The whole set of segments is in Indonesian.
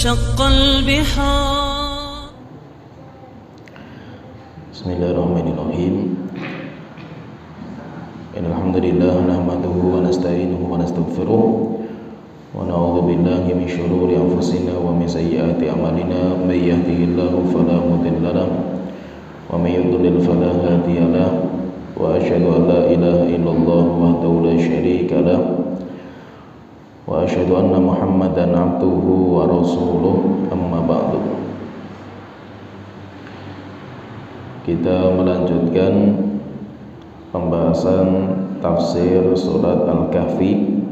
وانشق البحار. بسم الله الرحمن الرحيم. إن الحمد لله نحمده ونستعينه ونستغفره ونعوذ بالله من شرور أنفسنا ومن سيئات أعمالنا. من يهده الله فلا مضل له ومن يضلل فلا هادي له وأشهد أن لا إله إلا الله وحده لا شريك له وأشهد أن محمدا عبده ورسوله. أما بعد. Kita melanjutkan pembahasan tafsir surat Al-Kahfi,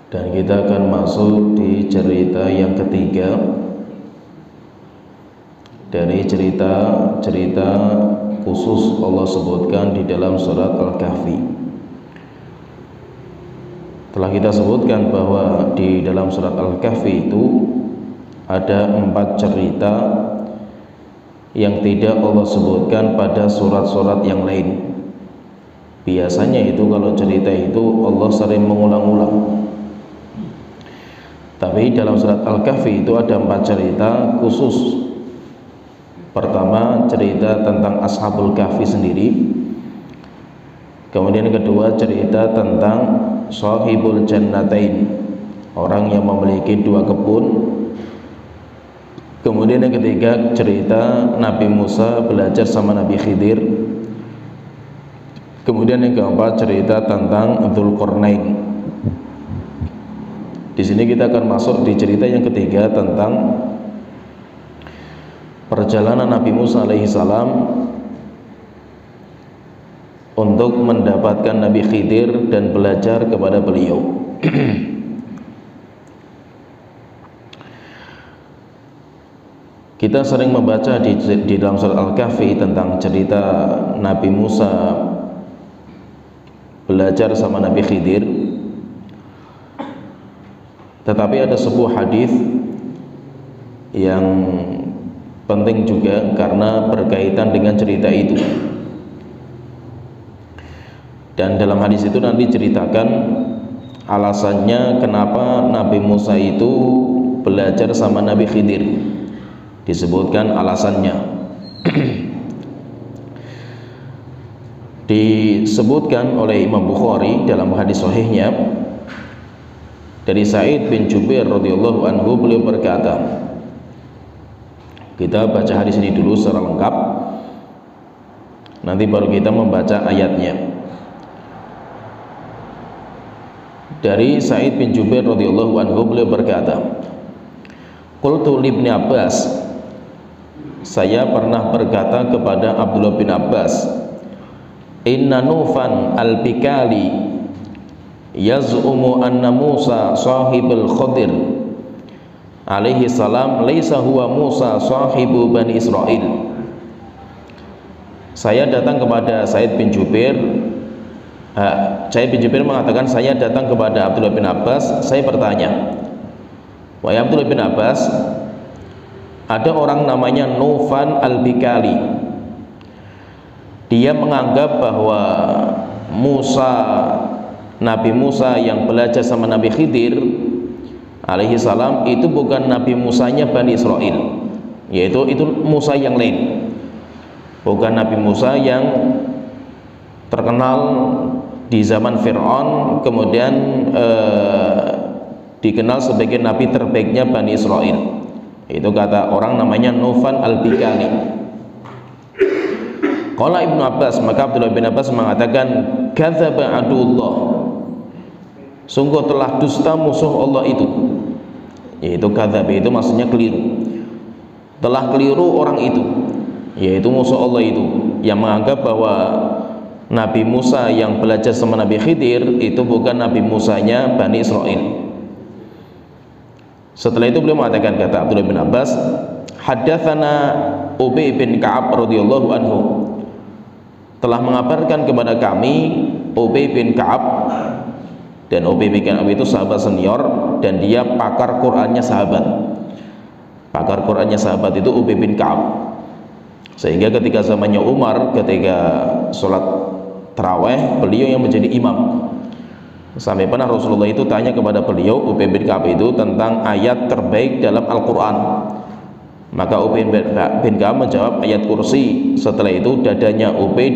dan kita akan masuk di cerita yang ketiga dari cerita-cerita khusus Allah sebutkan di dalam surat Al-Kahfi. Telah kita sebutkan bahwa di dalam surat Al-Kahfi itu ada 4 cerita yang tidak Allah sebutkan pada surat-surat yang lain. Biasanya itu kalau cerita itu Allah sering mengulang-ulang, tapi dalam surat Al-Kahfi itu ada 4 cerita khusus. Pertama, cerita tentang Ashabul Kahfi sendiri. Kemudian kedua, cerita tentang Shahibul Jannatain, orang yang memiliki 2 kebun. Kemudian yang ketiga, cerita Nabi Musa belajar sama Nabi Khidir. Kemudian yang keempat, cerita tentang Dzulqarnain. Di sini kita akan masuk di cerita yang ketiga tentang perjalanan Nabi Musa alaihissalam untuk mendapatkan Nabi Khidir dan belajar kepada beliau. Kita sering membaca di dalam surat Al-Kahfi tentang cerita Nabi Musa belajar sama Nabi Khidir. Tetapi ada sebuah hadis yang penting juga karena berkaitan dengan cerita itu. Dan dalam hadis itu nanti ceritakan alasannya kenapa Nabi Musa itu belajar sama Nabi Khidir. Disebutkan alasannya. Disebutkan oleh Imam Bukhari dalam hadis sahihnya dari Sa'id bin Jubair radhiyallahu anhu, beliau berkata, kita baca hadis ini dulu secara lengkap, nanti baru kita membaca ayatnya. Dari Sa'id bin Jubair radhiyallahu anhu, beliau berkata, qultu li Ibnu Abbas, saya pernah berkata kepada Abdullah bin Abbas, inna Nufan al-Bikali yaz'umu anna Musa sahibul Khadir alaihi salam laisa huwa Musa sahibu Bani Israel. Saya datang kepada Sa'id bin Jubair. Sa'id bin Jubair mengatakan, saya datang kepada Abdullah bin Abbas, saya bertanya, wahai Abdullah bin Abbas, ada orang namanya Nufan al-Bikali. Dia menganggap bahwa Nabi Musa yang belajar sama Nabi Khidir alaihi salam itu bukan Nabi Musanya Bani Israel, yaitu itu Musa yang lain, bukan Nabi Musa yang terkenal di zaman Fir'aun, kemudian dikenal sebagai nabi terbaiknya Bani Israel. Itu kata orang namanya Nufan al-Bikali. Qala Ibnu Abbas, maka Abdullah bin Abbas mengatakan, kadzaba aduullah, sungguh telah dusta musuh Allah itu. Yaitu kadzab itu maksudnya keliru. Telah keliru orang itu, yaitu musuh Allah itu, yang menganggap bahwa Nabi Musa yang belajar sama Nabi Khidir itu bukan Nabi Musanya Bani Israel. Setelah itu beliau mengatakan, kata Abdullah bin Abbas, haddatsana Ubay bin Ka'ab radhiyallahu anhu, telah mengabarkan kepada kami Ubay bin Ka'ab, dan Ubay bin Ka'ab itu sahabat senior dan dia pakar Qur'annya sahabat. Pakar Qur'annya sahabat itu Ubay bin Ka'ab. Sehingga ketika zamannya Umar, ketika sholat taraweh, beliau yang menjadi imam. Sampai pernah Rasulullah itu tanya kepada beliau, Ubay bin Ka'ab itu, tentang ayat terbaik dalam Al-Quran. Maka Ubay bin Ka'ab menjawab ayat kursi. Setelah itu dadanya Ubay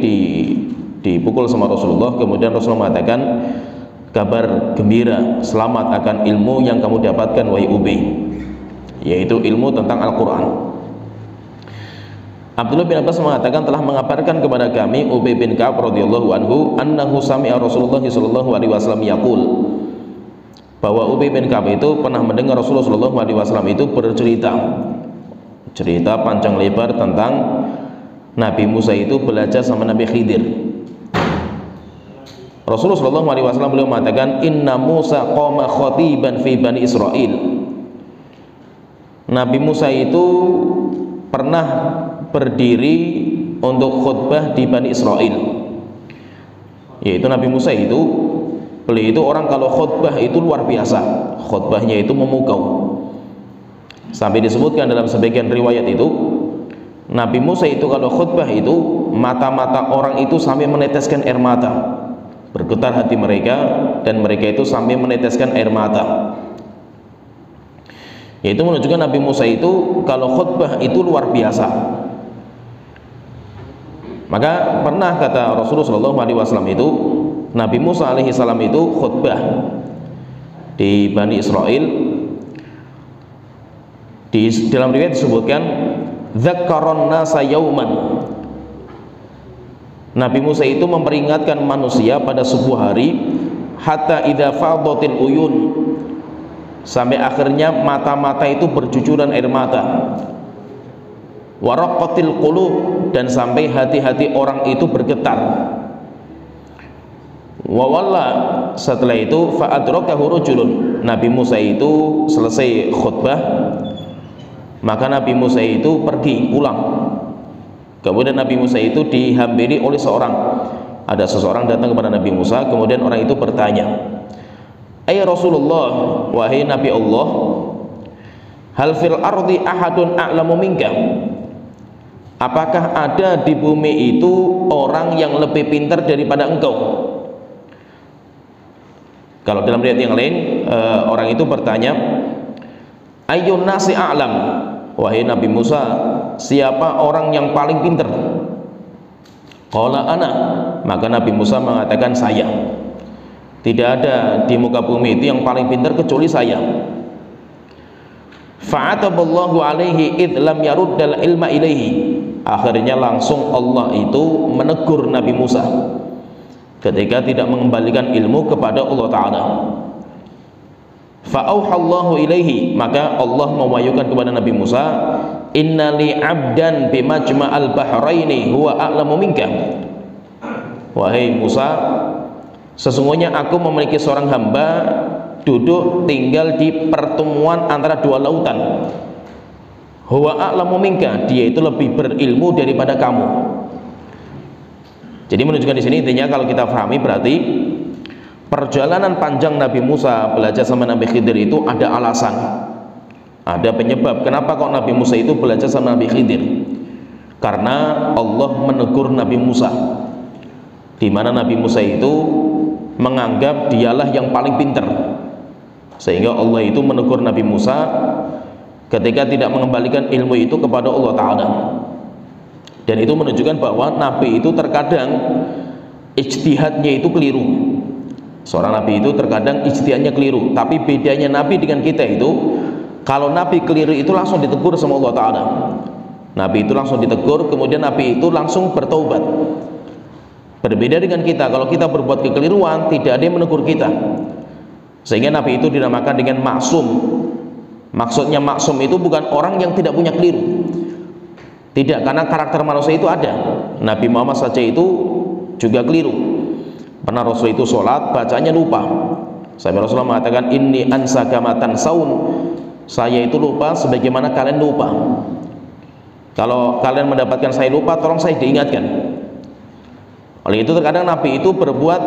dipukul sama Rasulullah. Kemudian Rasulullah mengatakan, kabar gembira, selamat akan ilmu yang kamu dapatkan wahai Ubay, yaitu ilmu tentang Al-Quran. Abdullah bin Abbas mengatakan, telah mengabarkan kepada kami Ubay bin Ka'ab radhiyallahu anhu annahu sami'a Rasulullah sallallahu alaihi wasallam yaqul, bahwa Ubay bin Ka'ab itu pernah mendengar Rasulullah sallallahu alaihi wasallam itu cerita panjang lebar tentang Nabi Musa itu belajar sama Nabi Khidir. Rasulullah sallallahu alaihi wasallam beliau mengatakan, inna Musa qama khatiban fi Bani Israil. Nabi Musa itu pernah berdiri untuk khutbah di Bani Israel. Yaitu Nabi Musa itu, beliau itu orang kalau khutbah itu luar biasa, khutbahnya itu memukau. Sampai disebutkan dalam sebagian riwayat itu, Nabi Musa itu kalau khutbah itu, mata-mata orang itu sampai meneteskan air mata, bergetar hati mereka, dan mereka itu sampai meneteskan air mata. Yaitu menunjukkan Nabi Musa itu kalau khutbah itu luar biasa. Maka pernah kata Rasulullah SAW itu, Nabi Musa alaihissalam itu khutbah di Bani Israel. Di dalam riwayat disebutkan, dzakkaron nasa yauman. Nabi Musa itu memperingatkan manusia pada sebuah hari, hatta idza fadatil uyun, sampai akhirnya mata-mata itu bercucuran air mata, waraqatil qulub, dan sampai hati-hati orang itu bergetar. Wa walla, setelah itu fa adrakahu rajulun. Nabi Musa itu selesai khutbah, maka Nabi Musa itu pergi pulang. Kemudian Nabi Musa itu dihampiri oleh seorang. Ada seseorang datang kepada Nabi Musa, kemudian orang itu bertanya, "Ay Rasulullah, wahai Nabi Allah, hal fil ardi ahadun a'lamu minka?" Apakah ada di bumi itu orang yang lebih pintar daripada engkau? Kalau dalam riwayat yang lain, orang itu bertanya, ayyun nasi a'lam, wahai Nabi Musa, siapa orang yang paling pintar? Qala ana, maka Nabi Musa mengatakan, saya. Tidak ada di muka bumi itu yang paling pintar kecuali saya. Fa'ataballahu alaihi id lam yaruddal ilma ilaihi. Akhirnya langsung Allah itu menegur Nabi Musa ketika tidak mengembalikan ilmu kepada Allah Ta'ala. Fa'auhallahu ilaihi, maka Allah mewahyukan kepada Nabi Musa, innali abdan bimajma'al bahraini huwa a'lamu minka. Wahai Musa, sesungguhnya aku memiliki seorang hamba duduk tinggal di pertemuan antara dua lautan. Huwa a'lamu minka, dia itu lebih berilmu daripada kamu. Jadi menunjukkan di sini intinya kalau kita pahami berarti perjalanan panjang Nabi Musa belajar sama Nabi Khidir itu ada alasan, ada penyebab kenapa kok Nabi Musa itu belajar sama Nabi Khidir. Karena Allah menegur Nabi Musa, di mana Nabi Musa itu menganggap dialah yang paling pintar, sehingga Allah itu menegur Nabi Musa ketika tidak mengembalikan ilmu itu kepada Allah Ta'ala. Dan itu menunjukkan bahwa Nabi itu terkadang ijtihadnya itu keliru. Seorang Nabi itu terkadang ijtihadnya keliru, tapi bedanya Nabi dengan kita itu, kalau Nabi keliru itu langsung ditegur sama Allah Ta'ala. Nabi itu langsung ditegur, kemudian Nabi itu langsung bertaubat. Berbeda dengan kita, kalau kita berbuat kekeliruan tidak ada yang menegur kita, sehingga Nabi itu dinamakan dengan maksum. Maksudnya maksum itu bukan orang yang tidak punya keliru, tidak, karena karakter manusia itu ada. Nabi Muhammad saja itu juga keliru. Pernah Rasul itu sholat, bacanya lupa, sampai Rasulullah mengatakan, inni ansaka ma tansaun, saya itu lupa sebagaimana kalian lupa. Kalau kalian mendapatkan saya lupa, tolong saya diingatkan. Oleh itu terkadang Nabi itu berbuat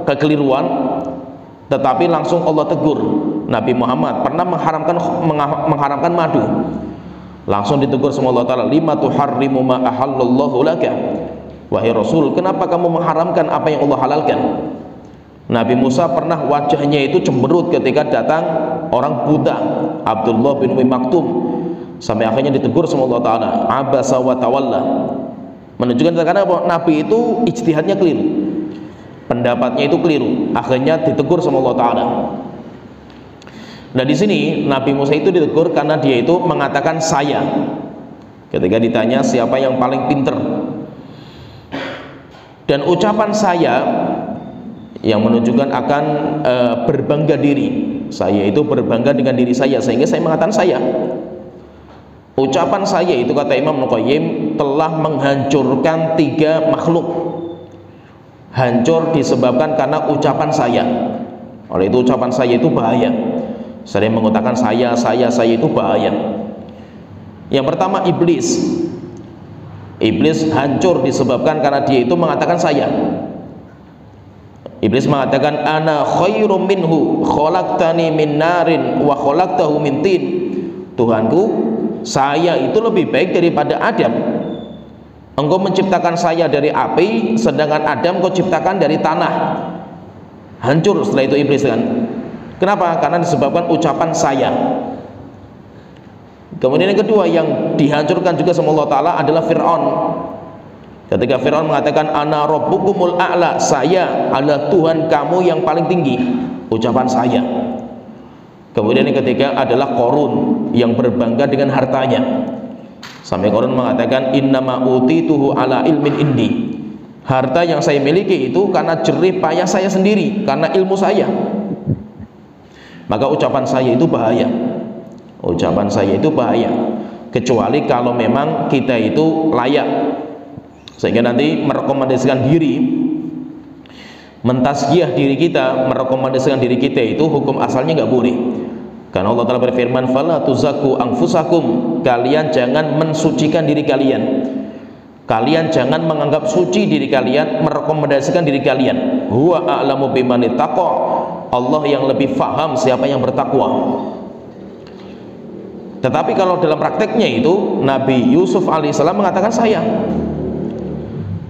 kekeliruan, tetapi langsung Allah tegur. Nabi Muhammad pernah mengharamkan madu, langsung ditegur sama Allah Ta'ala, lima tuharrimu ma ahallallahu laka. Wahai Rasul, kenapa kamu mengharamkan apa yang Allah halalkan? Nabi Musa pernah wajahnya itu cemberut ketika datang orang buta Abdullah bin Umi Maktum, sampai akhirnya ditegur sama Allah Ta'ala, abasa wa tawalla, menunjukkan karena Nabi itu ijtihadnya keliru, pendapatnya itu keliru, akhirnya ditegur sama Allah Ta'ala. Nah di sini Nabi Musa itu ditegur karena dia itu mengatakan saya ketika ditanya siapa yang paling pinter, dan ucapan saya yang menunjukkan akan berbangga diri. Saya itu berbangga dengan diri saya, sehingga saya mengatakan saya. Ucapan saya itu, kata Imam Nuqayyim, telah menghancurkan 3 makhluk. Hancur disebabkan karena ucapan saya. Oleh itu ucapan saya itu bahaya. Sering mengatakan saya itu bahaya. Yang pertama iblis. Iblis hancur disebabkan karena dia itu mengatakan saya. Iblis mengatakan ana khairum minhu khalaqtani min narin wa khalaqtahu min tin. Tuhanku, saya itu lebih baik daripada Adam. Engkau menciptakan saya dari api, sedangkan Adam kau ciptakan dari tanah. Hancur setelah itu iblis kan. Kenapa? Karena disebabkan ucapan saya. Kemudian yang kedua yang dihancurkan juga sama Allah Ta'ala adalah Fir'aun. Ketika Fir'aun mengatakan ana rabbukumul a'la, saya adalah Tuhan kamu yang paling tinggi, ucapan saya. Kemudian yang ketiga adalah Qarun yang berbangga dengan hartanya, sampai Qarun mengatakan innama utituhu ala ilmin indi, harta yang saya miliki itu karena jerih payah saya sendiri, karena ilmu saya. Maka ucapan saya itu bahaya. Ucapan saya itu bahaya, kecuali kalau memang kita itu layak, sehingga nanti merekomendasikan diri, mentazkiyah diri kita, merekomendasikan diri kita itu hukum asalnya nggak boleh. Karena Allah Ta'ala berfirman, fala tuzakku anfusakum, kalian jangan mensucikan diri kalian, kalian jangan menganggap suci diri kalian, merekomendasikan diri kalian. Huwa a'lamu bimanittaqa, Allah yang lebih faham siapa yang bertakwa. Tetapi kalau dalam prakteknya itu Nabi Yusuf alaihissalam mengatakan saya,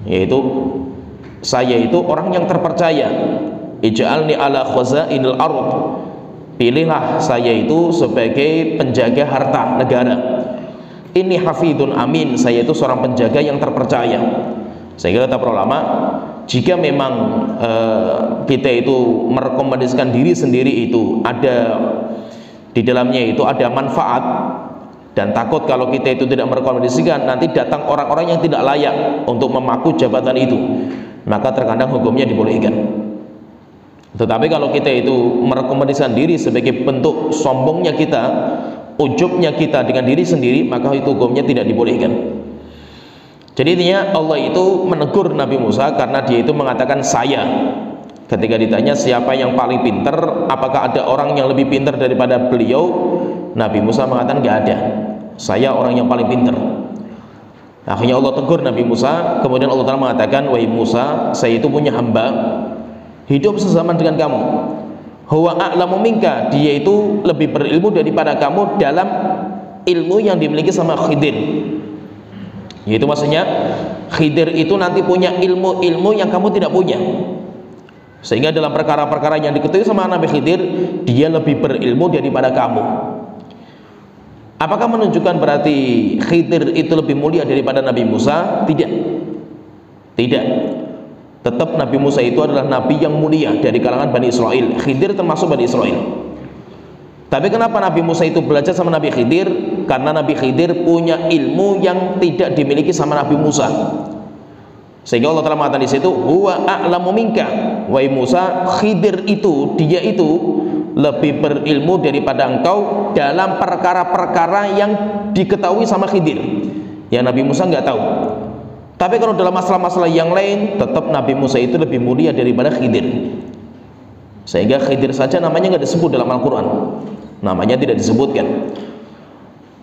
yaitu saya itu orang yang terpercaya, ij'alni ala khazainil ardh, pilihlah saya itu sebagai penjaga harta negara. Ini hafidun amin, saya itu seorang penjaga yang terpercaya. Sehingga kata para ulama, jika memang kita itu merekomendasikan diri sendiri itu ada di dalamnya itu ada manfaat, dan takut kalau kita itu tidak merekomendasikan nanti datang orang-orang yang tidak layak untuk memaku jabatan itu, maka terkadang hukumnya dibolehkan. Tetapi kalau kita itu merekomendasikan diri sebagai bentuk sombongnya kita, ujubnya kita dengan diri sendiri, maka itu hukumnya tidak dibolehkan. Jadi intinya Allah itu menegur Nabi Musa karena dia itu mengatakan saya. Ketika ditanya siapa yang paling pintar, apakah ada orang yang lebih pintar daripada beliau, Nabi Musa mengatakan nggak ada, saya orang yang paling pintar. Akhirnya Allah tegur Nabi Musa. Kemudian Allah Ta'ala mengatakan, wahai Musa, saya itu punya hamba hidup sezaman dengan kamu, huwa a'lamu minka, dia itu lebih berilmu daripada kamu dalam ilmu yang dimiliki sama Khidir. Yaitu maksudnya Khidir itu nanti punya ilmu-ilmu yang kamu tidak punya, sehingga dalam perkara-perkara yang diketahui sama Nabi Khidir, dia lebih berilmu daripada kamu. Apakah menunjukkan berarti Khidir itu lebih mulia daripada Nabi Musa? Tidak. Tidak. Tetap Nabi Musa itu adalah Nabi yang mulia dari kalangan Bani Israel. Khidir termasuk Bani Israel. Tapi kenapa Nabi Musa itu belajar sama Nabi Khidir? Karena Nabi Khidir punya ilmu yang tidak dimiliki sama Nabi Musa. Sehingga Allah telah mengatakan di situ, huwa a'lamu minka, wahai Musa, Khidir itu, dia itu lebih berilmu daripada engkau dalam perkara-perkara yang diketahui sama Khidir, yang Nabi Musa nggak tahu. Tapi kalau dalam masalah-masalah yang lain, tetap Nabi Musa itu lebih mulia daripada Khidir. Sehingga Khidir saja namanya nggak disebut dalam Al-Quran, namanya tidak disebutkan.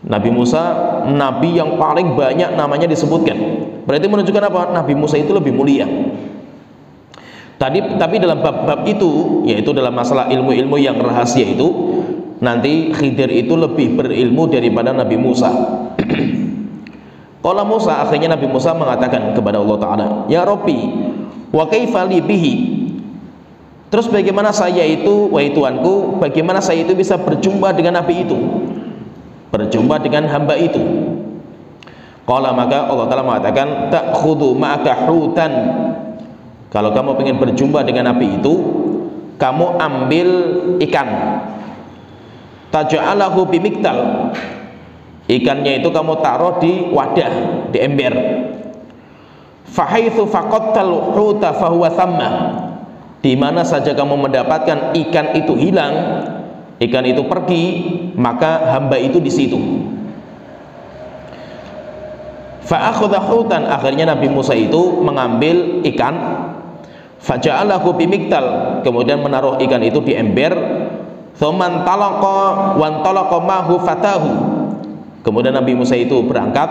Nabi Musa, Nabi yang paling banyak namanya disebutkan. Berarti menunjukkan apa? Nabi Musa itu lebih mulia. Tapi dalam bab-bab itu, yaitu dalam masalah ilmu-ilmu yang rahasia itu, nanti Khidir itu lebih berilmu daripada Nabi Musa. Qala Musa, akhirnya Nabi Musa mengatakan kepada Allah Ta'ala, ya Rabbi, wa kaifa li bihi, Terus bagaimana saya itu, wahai Tuanku, bagaimana saya itu bisa berjumpa dengan Nabi itu, berjumpa dengan hamba itu? Qala, maka Allah Ta'ala mengatakan, ta'khudhu ma'aka hutan. Kalau kamu ingin berjumpa dengan Nabi itu, kamu ambil ikan, taj'alahu bimiktal, ikannya itu kamu taruh di wadah, di ember. Fahaitsu faqattal huta fahuwa thamma, di mana saja kamu mendapatkan ikan itu hilang, ikan itu pergi, maka hamba itu di situ. Fa akhadha hutan, akhirnya Nabi Musa itu mengambil ikan, faja'alahu bimiktal, kemudian menaruh ikan itu di ember. Tsumman talaqa wan talaqa mahu fatahu, kemudian Nabi Musa itu berangkat,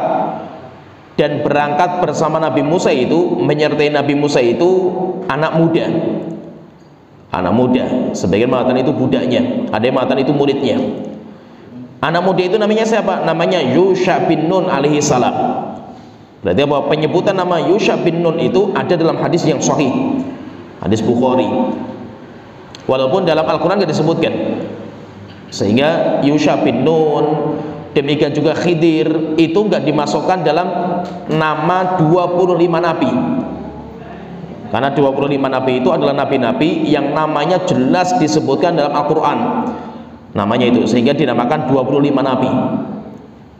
dan berangkat bersama Nabi Musa itu, menyertai Nabi Musa itu anak muda. Anak muda, sebagian mengatakan itu budaknya, ada yang mengatakan itu muridnya. Anak muda itu namanya siapa? Namanya Yusha bin Nun alaihi salam. Berarti apa? Penyebutan nama Yusha bin Nun itu ada dalam hadis yang sahih, hadis Bukhari, walaupun dalam Al-Quran tidak disebutkan. Sehingga Yusha bin Nun, demikian juga Khidir, itu nggak dimasukkan dalam nama 25 nabi, karena 25 nabi itu adalah nabi-nabi yang namanya jelas disebutkan dalam Al-Quran, namanya itu, sehingga dinamakan 25 nabi.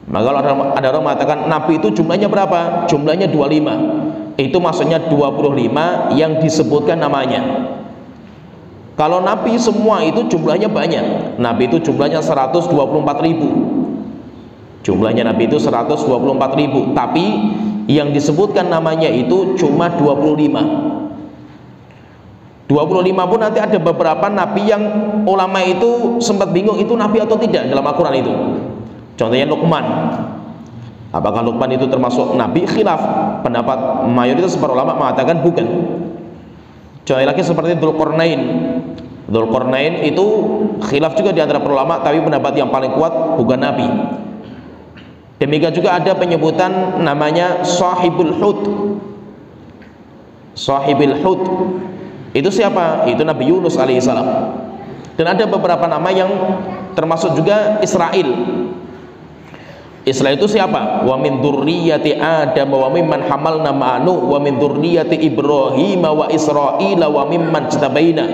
Maka kalau ada orang mengatakan nabi itu jumlahnya berapa? Jumlahnya 25, itu maksudnya 25 yang disebutkan namanya. Kalau nabi semua itu jumlahnya banyak, nabi itu jumlahnya 124.000, jumlahnya nabi itu 124.000, tapi yang disebutkan namanya itu cuma 25 pun nanti ada beberapa nabi yang ulama itu sempat bingung itu nabi atau tidak dalam Al-Quran itu. Contohnya Luqman, apakah Luqman itu termasuk nabi? Khilaf, pendapat mayoritas para ulama mengatakan bukan. Contohnya lagi seperti Dzulqarnain. Dzulqarnain itu khilaf juga di antara para ulama, tapi pendapat yang paling kuat bukan nabi. Demikian juga ada penyebutan namanya Sahibul Hut. Sahibul Hut itu siapa? Itu Nabi Yunus alaihissalam. Dan ada beberapa nama yang termasuk juga Israel. Israel itu siapa? Wa min dzurriyyati Adam wa mimman hamalna ma'anu wa min dzurriyyati Ibrahim wa Israila wa mimman jtabaina.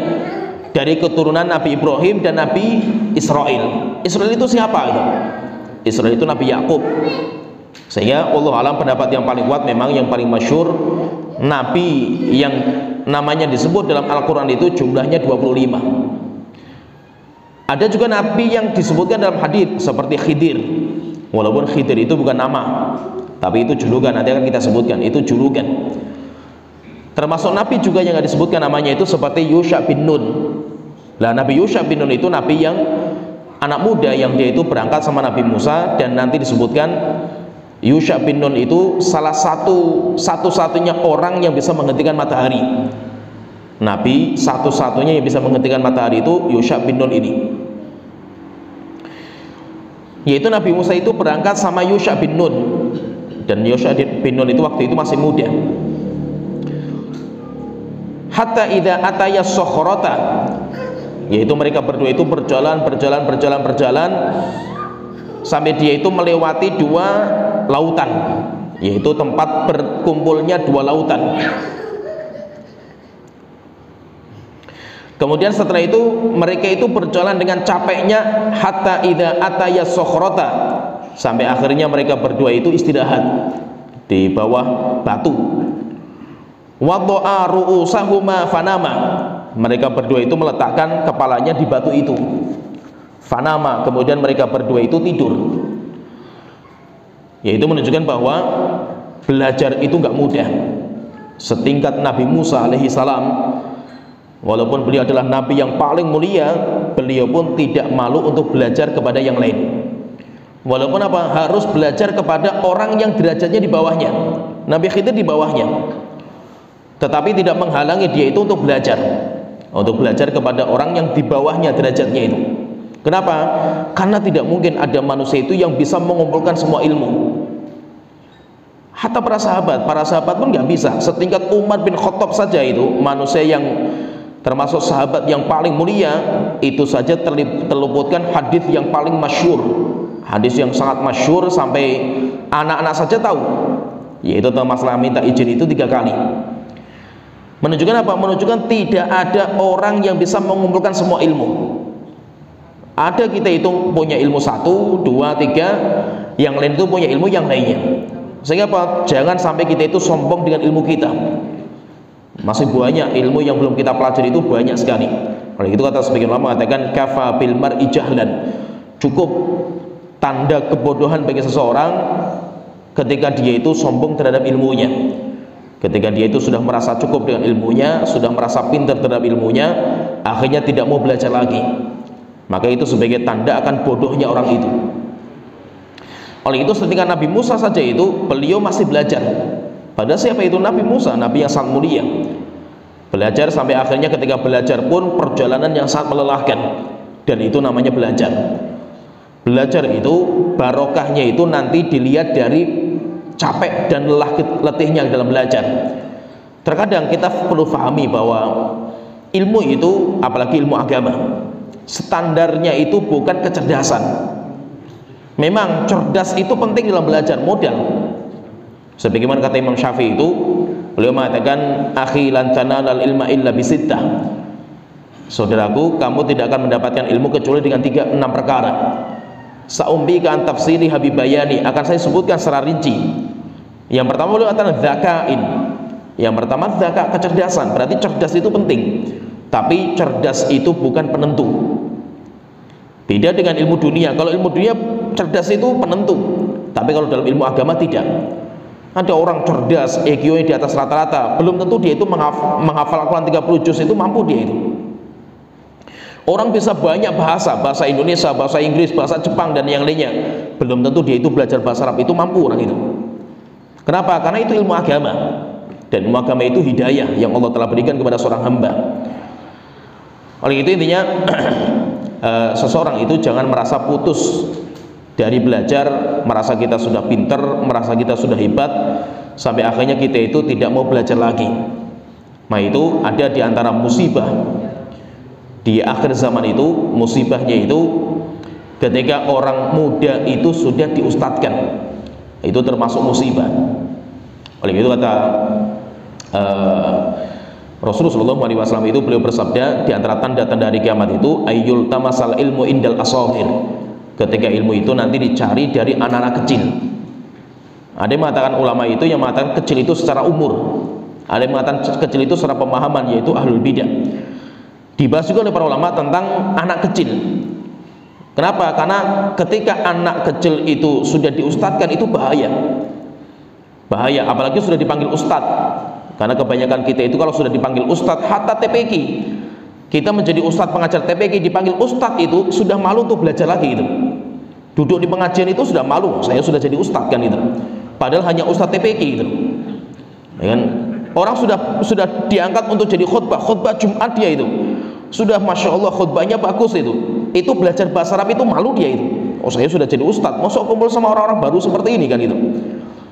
Dari keturunan Nabi Ibrahim dan Nabi Israel. Israel itu siapa itu? Israel itu Nabi Yakub. Sehingga Allah alam pendapat yang paling kuat, memang yang paling masyhur, nabi yang namanya disebut dalam Al-Quran itu jumlahnya 25. Ada juga nabi yang disebutkan dalam hadis seperti Khidir, walaupun Khidir itu bukan nama, tapi itu julukan, nanti akan kita sebutkan, itu julukan. Termasuk nabi juga yang disebutkan namanya itu seperti Yusha bin Nun. Nah, Nabi Yusha bin Nun itu nabi yang anak muda, yang dia itu berangkat sama Nabi Musa, dan nanti disebutkan Yusha bin Nun itu salah satu-satunya orang yang bisa menghentikan matahari. Nabi satu-satunya yang bisa menghentikan matahari itu Yusha bin Nun ini. Yaitu Nabi Musa itu berangkat sama Yusha bin Nun, dan Yusha bin Nun itu waktu itu masih muda. Hatta idza ataya sokhrata, yaitu mereka berdua itu berjalan sampai dia itu melewati 2 lautan, yaitu tempat berkumpulnya 2 lautan. Kemudian setelah itu mereka itu berjalan dengan capeknya, hatta idza ataya sokhrata, sampai akhirnya mereka berdua itu istirahat di bawah batu. Wadda'a ru'usahuma fanama, mereka berdua itu meletakkan kepalanya di batu itu. Fanama, kemudian mereka berdua itu tidur. Yaitu menunjukkan bahwa belajar itu nggak mudah. Setingkat Nabi Musa alaihi salam, walaupun beliau adalah nabi yang paling mulia, beliau pun tidak malu untuk belajar kepada yang lain. Walaupun apa? Harus belajar kepada orang yang derajatnya di bawahnya. Nabi Khidir di bawahnya, tetapi tidak menghalangi dia itu untuk belajar kepada orang yang di bawahnya derajatnya itu. Kenapa? Karena tidak mungkin ada manusia itu yang bisa mengumpulkan semua ilmu. Hatta para sahabat pun nggak bisa. Setingkat Umar bin Khattab saja itu manusia yang termasuk sahabat yang paling mulia, itu saja terluputkan hadis yang paling masyhur, hadis yang sangat masyhur sampai anak-anak saja tahu, yaitu tentang masalah minta izin itu 3 kali. Menunjukkan apa? Menunjukkan tidak ada orang yang bisa mengumpulkan semua ilmu. Ada kita itu punya ilmu 1, 2, 3, yang lain itu punya ilmu yang lainnya. Sehingga apa? Jangan sampai kita itu sombong dengan ilmu kita. Masih banyak ilmu yang belum kita pelajari, itu banyak sekali. Oleh itu kata sebagian ulama mengatakan kafa bil mar'i jahlan, cukup tanda kebodohan bagi seseorang ketika dia itu sombong terhadap ilmunya. Ketika dia itu sudah merasa cukup dengan ilmunya, sudah merasa pintar terhadap ilmunya, akhirnya tidak mau belajar lagi, maka itu sebagai tanda akan bodohnya orang itu. Oleh itu ketika Nabi Musa saja itu beliau masih belajar. Padahal siapa itu Nabi Musa? Nabi yang sangat mulia. Belajar sampai akhirnya ketika belajar pun perjalanan yang sangat melelahkan. Dan itu namanya belajar. Belajar itu barokahnya itu nanti dilihat dari capek dan lelah letihnya dalam belajar. Terkadang kita perlu pahami bahwa ilmu itu, apalagi ilmu agama, standarnya itu bukan kecerdasan. Memang cerdas itu penting dalam belajar, modal. Sebagaimana kata Imam Syafi'i itu, beliau mengatakan akhi lan tanalal ilma illa bisittah. Saudaraku, kamu tidak akan mendapatkan ilmu kecuali dengan 6 perkara. Sa'umbika an tafsiri habibayani, akan saya sebutkan secara rinci. Yang pertama beliau katakan dzakain. Yang pertama zakat, kecerdasan. Berarti cerdas itu penting. Tapi cerdas itu bukan penentu. Beda dengan ilmu dunia. Kalau ilmu dunia cerdas itu penentu. Tapi kalau dalam ilmu agama tidak. Ada orang cerdas, EQ-nya di atas rata-rata, belum tentu dia itu menghafal Al-Quran 30 juz itu mampu dia itu. Orang bisa banyak bahasa Indonesia, bahasa Inggris, bahasa Jepang dan yang lainnya, belum tentu dia itu belajar bahasa Arab itu mampu orang itu. Kenapa? Karena itu ilmu agama, dan ilmu agama itu hidayah yang Allah telah berikan kepada seorang hamba. Oleh itu intinya seseorang itu jangan merasa putus dari belajar, merasa kita sudah pinter, merasa kita sudah hebat, sampai akhirnya kita itu tidak mau belajar lagi. Nah itu ada di antara musibah di akhir zaman itu. Musibahnya itu ketika orang muda itu sudah diustadkan, itu termasuk musibah. Oleh itu kata Rasulullah SAW itu beliau bersabda, di antara tanda-tanda hari kiamat itu ayyul tamasal ilmu indal asawir, ketika ilmu itu nanti dicari dari anak-anak kecil. Ada yang mengatakan ulama itu yang mengatakan kecil itu secara umur, ada yang mengatakan kecil itu secara pemahaman, yaitu ahlul bidah. Dibahas juga oleh para ulama tentang anak kecil. Kenapa? Karena ketika anak kecil itu sudah diustadkan itu bahaya. Bahaya, apalagi sudah dipanggil ustad. Karena kebanyakan kita itu kalau sudah dipanggil ustad, hatta TPQ, kita menjadi ustad pengajar TPQ dipanggil ustad itu sudah malu untuk belajar lagi itu. Duduk di pengajian itu sudah malu, saya sudah jadi ustad kan itu. Padahal hanya ustad TPQ itu. Ya kan? Orang sudah diangkat untuk jadi khutbah Jumat dia itu. Sudah masya Allah khutbahnya bagus itu belajar bahasa Arab itu malu dia itu. Oh saya sudah jadi ustadz, masuk kumpul sama orang-orang baru seperti ini kan itu.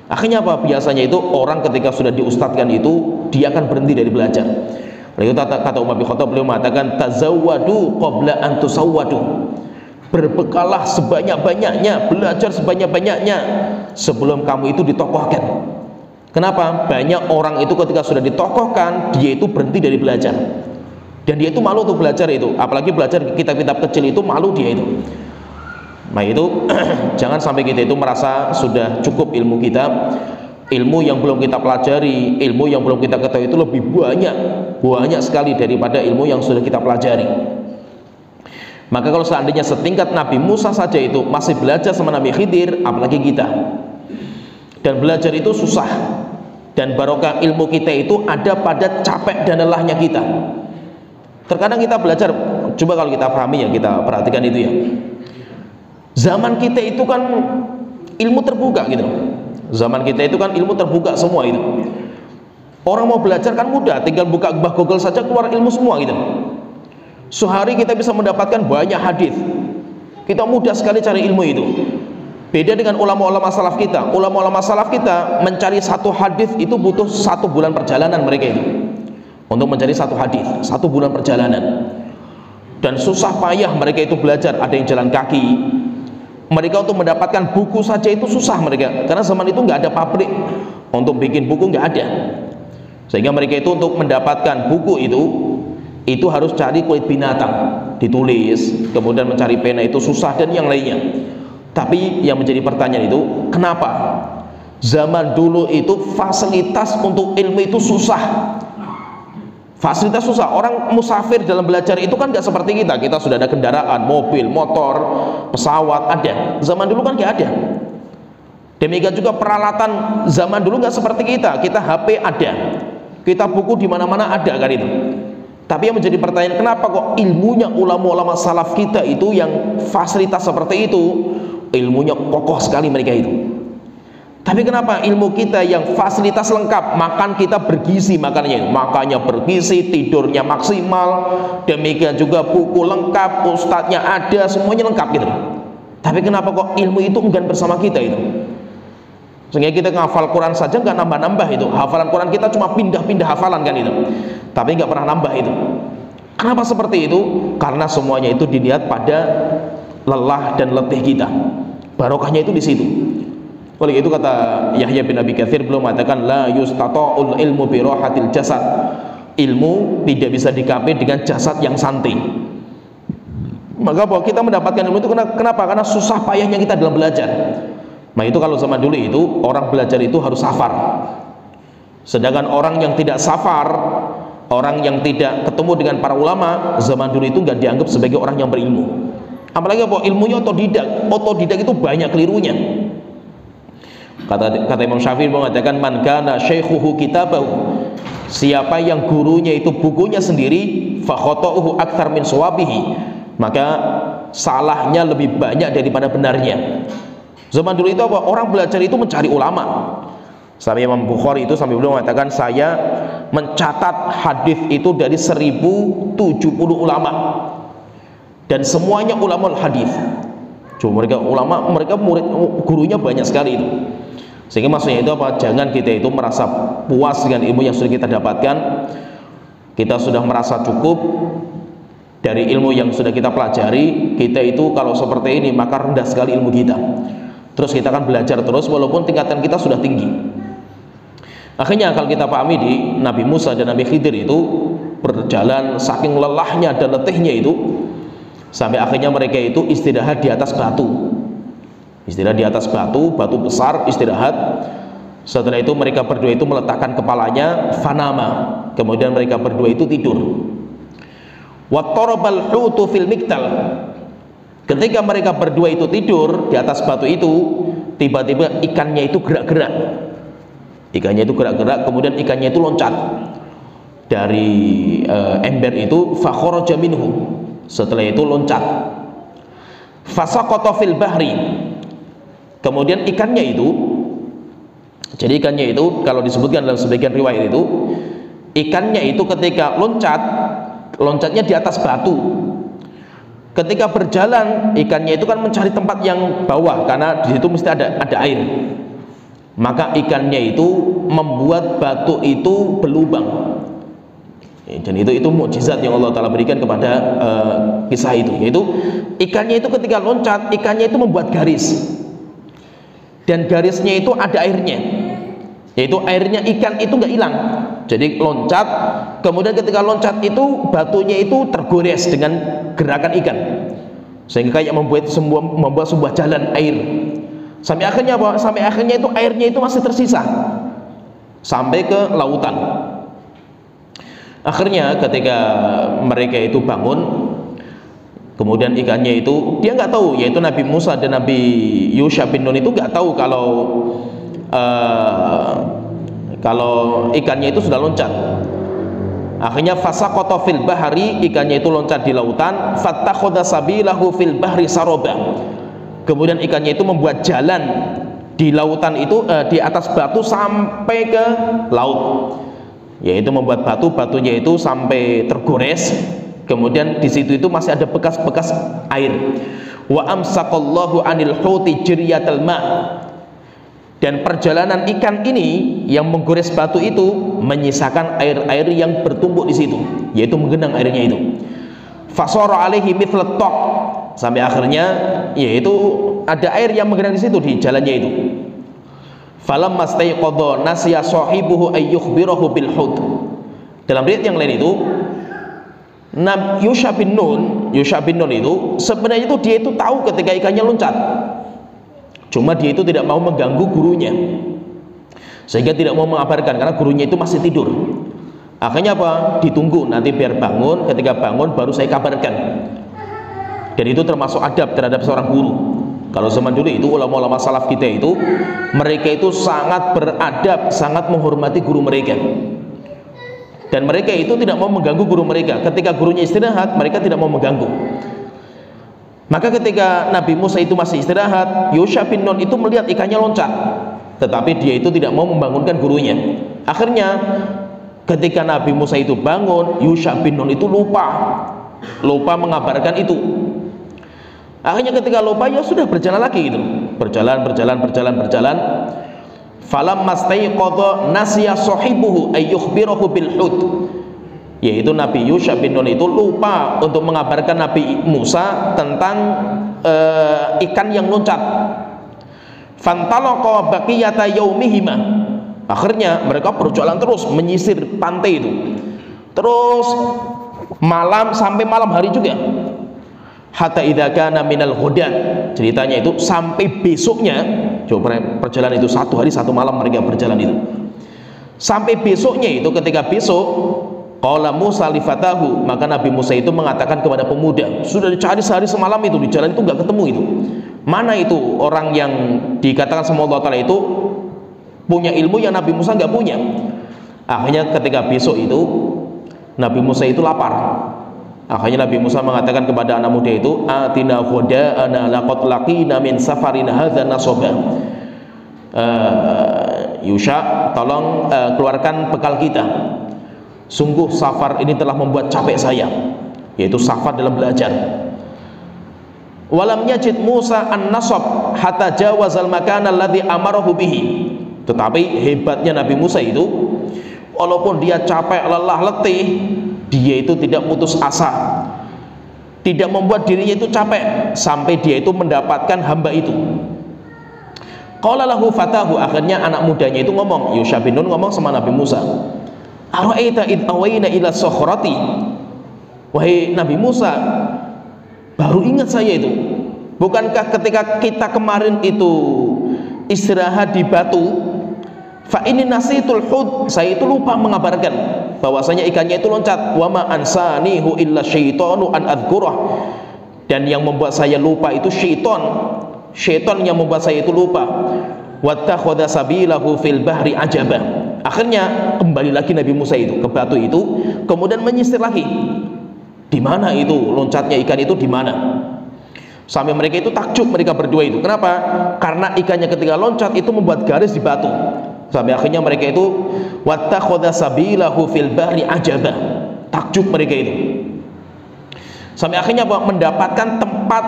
Akhirnya apa? Biasanya itu orang ketika sudah diustadkan itu dia akan berhenti dari belajar. Lalu kata Umar bin Khattab, beliau mengatakan tazawwadu qabla an tusawwadu, berbekalah sebanyak-banyaknya, belajar sebanyak-banyaknya sebelum kamu itu ditokohkan. Kenapa? Banyak orang itu ketika sudah ditokohkan dia itu berhenti dari belajar. Dan dia itu malu untuk belajar itu, apalagi belajar kitab-kitab kecil itu malu dia itu. Nah itu jangan sampai kita itu merasa sudah cukup ilmu kita. Ilmu yang belum kita pelajari, ilmu yang belum kita ketahui itu lebih banyak sekali daripada ilmu yang sudah kita pelajari. Maka kalau seandainya setingkat Nabi Musa saja itu masih belajar sama Nabi Khidir, apalagi kita. Dan belajar itu susah, dan barokah ilmu kita itu ada pada capek dan lelahnya kita. Terkadang kita belajar, coba kalau kita pahami ya, kita perhatikan itu ya. Zaman kita itu kan ilmu terbuka gitu. Zaman kita itu kan ilmu terbuka semua itu. Orang mau belajar kan mudah, tinggal buka Google saja keluar ilmu semua gitu. Sehari kita bisa mendapatkan banyak hadis. Kita mudah sekali cari ilmu itu. Beda dengan ulama-ulama salaf kita. Ulama-ulama salaf kita mencari satu hadis itu butuh 1 bulan perjalanan mereka itu. untuk mencari satu hadis, 1 bulan perjalanan. Dan susah payah mereka itu belajar, ada yang jalan kaki. Mereka untuk mendapatkan buku saja itu susah mereka, karena zaman itu nggak ada pabrik untuk bikin buku, nggak ada. Sehingga mereka itu untuk mendapatkan buku itu harus cari kulit binatang, ditulis, kemudian mencari pena itu susah dan yang lainnya. Tapi yang menjadi pertanyaan itu, kenapa zaman dulu itu fasilitas untuk ilmu itu susah? Fasilitas susah. Orang musafir dalam belajar itu kan nggak seperti kita sudah ada kendaraan, mobil, motor, pesawat, ada. Zaman dulu kan nggak ada. Demikian juga peralatan zaman dulu nggak seperti kita HP ada, kita buku di mana-mana ada kan itu. Tapi yang menjadi pertanyaan, kenapa kok ilmunya ulama-ulama salaf kita itu yang fasilitas seperti itu, ilmunya kokoh sekali mereka itu. Tapi kenapa ilmu kita yang fasilitas lengkap, makan kita bergizi, makannya bergizi, tidurnya maksimal, demikian juga buku lengkap, ustadznya ada, semuanya lengkap gitu. Tapi kenapa kok ilmu itu enggan bersama kita itu? Sehingga kita ngafal Quran saja nggak nambah-nambah itu. Hafalan Quran kita cuma pindah-pindah hafalan kan itu. Tapi nggak pernah nambah itu. Kenapa seperti itu? Karena semuanya itu dilihat pada lelah dan letih kita. Barokahnya itu di situ. Oleh itu kata Yahya bin Abi Katsir, belum mengatakan la yustata'ul ilmu bi rahatil jasad. Ilmu tidak bisa dikapai dengan jasad yang santai. Maka bahwa kita mendapatkan ilmu itu kenapa? Karena susah payahnya kita dalam belajar. Nah itu kalau zaman dulu itu orang belajar itu harus safar. Sedangkan orang yang tidak safar, orang yang tidak ketemu dengan para ulama zaman dulu itu nggak dianggap sebagai orang yang berilmu. Apalagi bahwa ilmunya otodidak itu banyak kelirunya. Kata Imam Syafi'i mengatakan, man kana syaikhuhu kitabahu, siapa yang gurunya itu bukunya sendiri, fa khata'uhu aktsar min shawabihi, maka salahnya lebih banyak daripada benarnya. Zaman dulu itu apa? Orang belajar itu mencari ulama. Sampai Imam Bukhari itu sampai beliau mengatakan, saya mencatat hadis itu dari 1070 ulama, dan semuanya ulama hadis. Cuma mereka murid gurunya banyak sekali itu. Sehingga maksudnya itu apa? Jangan kita itu merasa puas dengan ilmu yang sudah kita dapatkan. Kita sudah merasa cukup dari ilmu yang sudah kita pelajari. Kita itu kalau seperti ini maka rendah sekali ilmu kita. Terus kita akan belajar terus walaupun tingkatan kita sudah tinggi. Akhirnya kalau kita pahami di Nabi Musa dan Nabi Khidir itu berjalan saking lelahnya dan letihnya itu, sampai akhirnya mereka itu istirahat di atas batu. Istirahat di atas batu besar, istirahat. Setelah itu mereka berdua itu meletakkan kepalanya, fanama. Kemudian mereka berdua itu tidur. Wattarabal hutu fil miktal. Ketika mereka berdua itu tidur di atas batu itu, tiba-tiba ikannya itu gerak-gerak. Ikannya itu gerak-gerak, kemudian ikannya itu loncat dari ember itu, fa kharaja minhu. Setelah itu loncat. Fasaqata fil bahri. Kemudian ikannya itu, jadi ikannya itu kalau disebutkan dalam sebagian riwayat itu, ikannya itu ketika loncatnya di atas batu. Ketika berjalan, ikannya itu kan mencari tempat yang bawah karena di situ mesti ada air. Maka ikannya itu membuat batu itu berlubang. Dan itu mukjizat yang Allah Ta'ala berikan kepada kisah itu, yaitu ikannya itu ketika loncat, ikannya itu membuat garis. Dan garisnya itu ada airnya, yaitu airnya ikan itu nggak hilang. Jadi loncat, kemudian ketika loncat itu batunya itu tergores dengan gerakan ikan, sehingga kayak membuat sebuah jalan air. Sampai akhirnya apa? Sampai akhirnya itu airnya itu masih tersisa sampai ke lautan. Akhirnya ketika mereka itu bangun, kemudian ikannya itu dia nggak tahu, yaitu Nabi Musa dan Nabi Yusha bin Nun itu nggak tahu kalau ikannya itu sudah loncat. Akhirnya fasaqata fil bahri, ikannya itu loncat di lautan. Fattakhadha sabilahu fil bahri saroba. Kemudian ikannya itu membuat jalan di lautan itu, di atas batu sampai ke laut, yaitu membuat batunya itu sampai tergores. Kemudian di situ itu masih ada bekas-bekas air. Wa amsaqallahu anil huti jiryatal ma. Dan perjalanan ikan ini yang menggores batu itu menyisakan air-air yang bertumpuk di situ, yaitu menggenang airnya itu. Fasara alaihi mithlat tok, sampai akhirnya yaitu ada air yang menggenang di situ di jalannya itu. Falamma staiqadha nasiya sahibuhu ay yukhbirahu bil hud. Dalam riwayat yang lain itu Yusha bin Nun itu sebenarnya itu dia itu tahu ketika ikannya loncat. Cuma dia itu tidak mau mengganggu gurunya, sehingga tidak mau mengabarkan karena gurunya itu masih tidur. Akhirnya apa? Ditunggu nanti biar bangun, ketika bangun baru saya kabarkan. Dan itu termasuk adab terhadap seorang guru. Kalau zaman dulu itu ulama-ulama salaf kita itu mereka itu sangat beradab, sangat menghormati guru mereka. Dan mereka itu tidak mau mengganggu guru mereka. Ketika gurunya istirahat, mereka tidak mau mengganggu. Maka ketika Nabi Musa itu masih istirahat, Yusha bin Nun itu melihat ikannya loncat, tetapi dia itu tidak mau membangunkan gurunya. Akhirnya ketika Nabi Musa itu bangun, Yusha bin Nun itu lupa mengabarkan itu. Akhirnya ketika lupa, ya sudah berjalan lagi gitu. Berjalan. Falamma staiqadha nasiya sahibuhu ay yukhbirahu bil hud. Yaitu Nabi Yusha bin Nun itu lupa untuk mengabarkan Nabi Musa tentang ikan yang loncat. Fantalaqa baqiyata yaumihima. Akhirnya mereka berjalan terus menyisir pantai itu. Terus sampai malam hari juga. Hatta idza kana minal ghudan. Ceritanya itu sampai besoknya. Coba perjalanan itu 1 hari 1 malam mereka berjalan itu. Sampai besoknya itu ketika besok qala Musa li fatahu, maka Nabi Musa itu mengatakan kepada pemuda, sudah dicari sehari semalam itu di jalan itu nggak ketemu itu. Mana itu orang yang dikatakan sama Allah Ta'ala itu punya ilmu yang Nabi Musa nggak punya. Akhirnya ketika besok itu Nabi Musa itu lapar. Akhirnya Nabi Musa mengatakan kepada anak muda itu, atina ghada'ana laqad laqina min safarina hadza nasaba. Yusha, tolong keluarkan bekal kita. Sungguh safar ini telah membuat capek saya, yaitu safar dalam belajar. Walam yajid Musa an-nasab hatta jawazal makana alladhi amarahu bihi. Tetapi hebatnya Nabi Musa itu, walaupun dia capek, lelah, letih, dia itu tidak putus asa, tidak membuat dirinya itu capek sampai dia itu mendapatkan hamba itu. Qala lahu fatahu, akhirnya anak mudanya itu ngomong, Yusha bin Nun ngomong sama Nabi Musa, ara'aita id awayna ila sokhrati. Wahai Nabi Musa, baru ingat saya itu, bukankah ketika kita kemarin itu istirahat di batu, fa ini nasitul hud, saya itu lupa mengabarkan bahwasanya ikannya itu loncat. Wa ma ansanihu illa syaitanu an adzkurah, dan yang membuat saya lupa itu syaitan yang membuat saya itu lupa. Wattakhadha sabilahu fil bahri ajaba. Akhirnya kembali lagi Nabi Musa itu ke batu itu, kemudian menyisir lagi. Di mana itu loncatnya ikan itu, di mana? Sampai mereka itu takjub, mereka berdua itu. Kenapa? Karena ikannya ketika loncat itu membuat garis di batu. Sampai akhirnya mereka itu wattakhadha sabilahu fil bahri ajaba. Takjub mereka itu. Sampai akhirnya apa? Mendapatkan tempat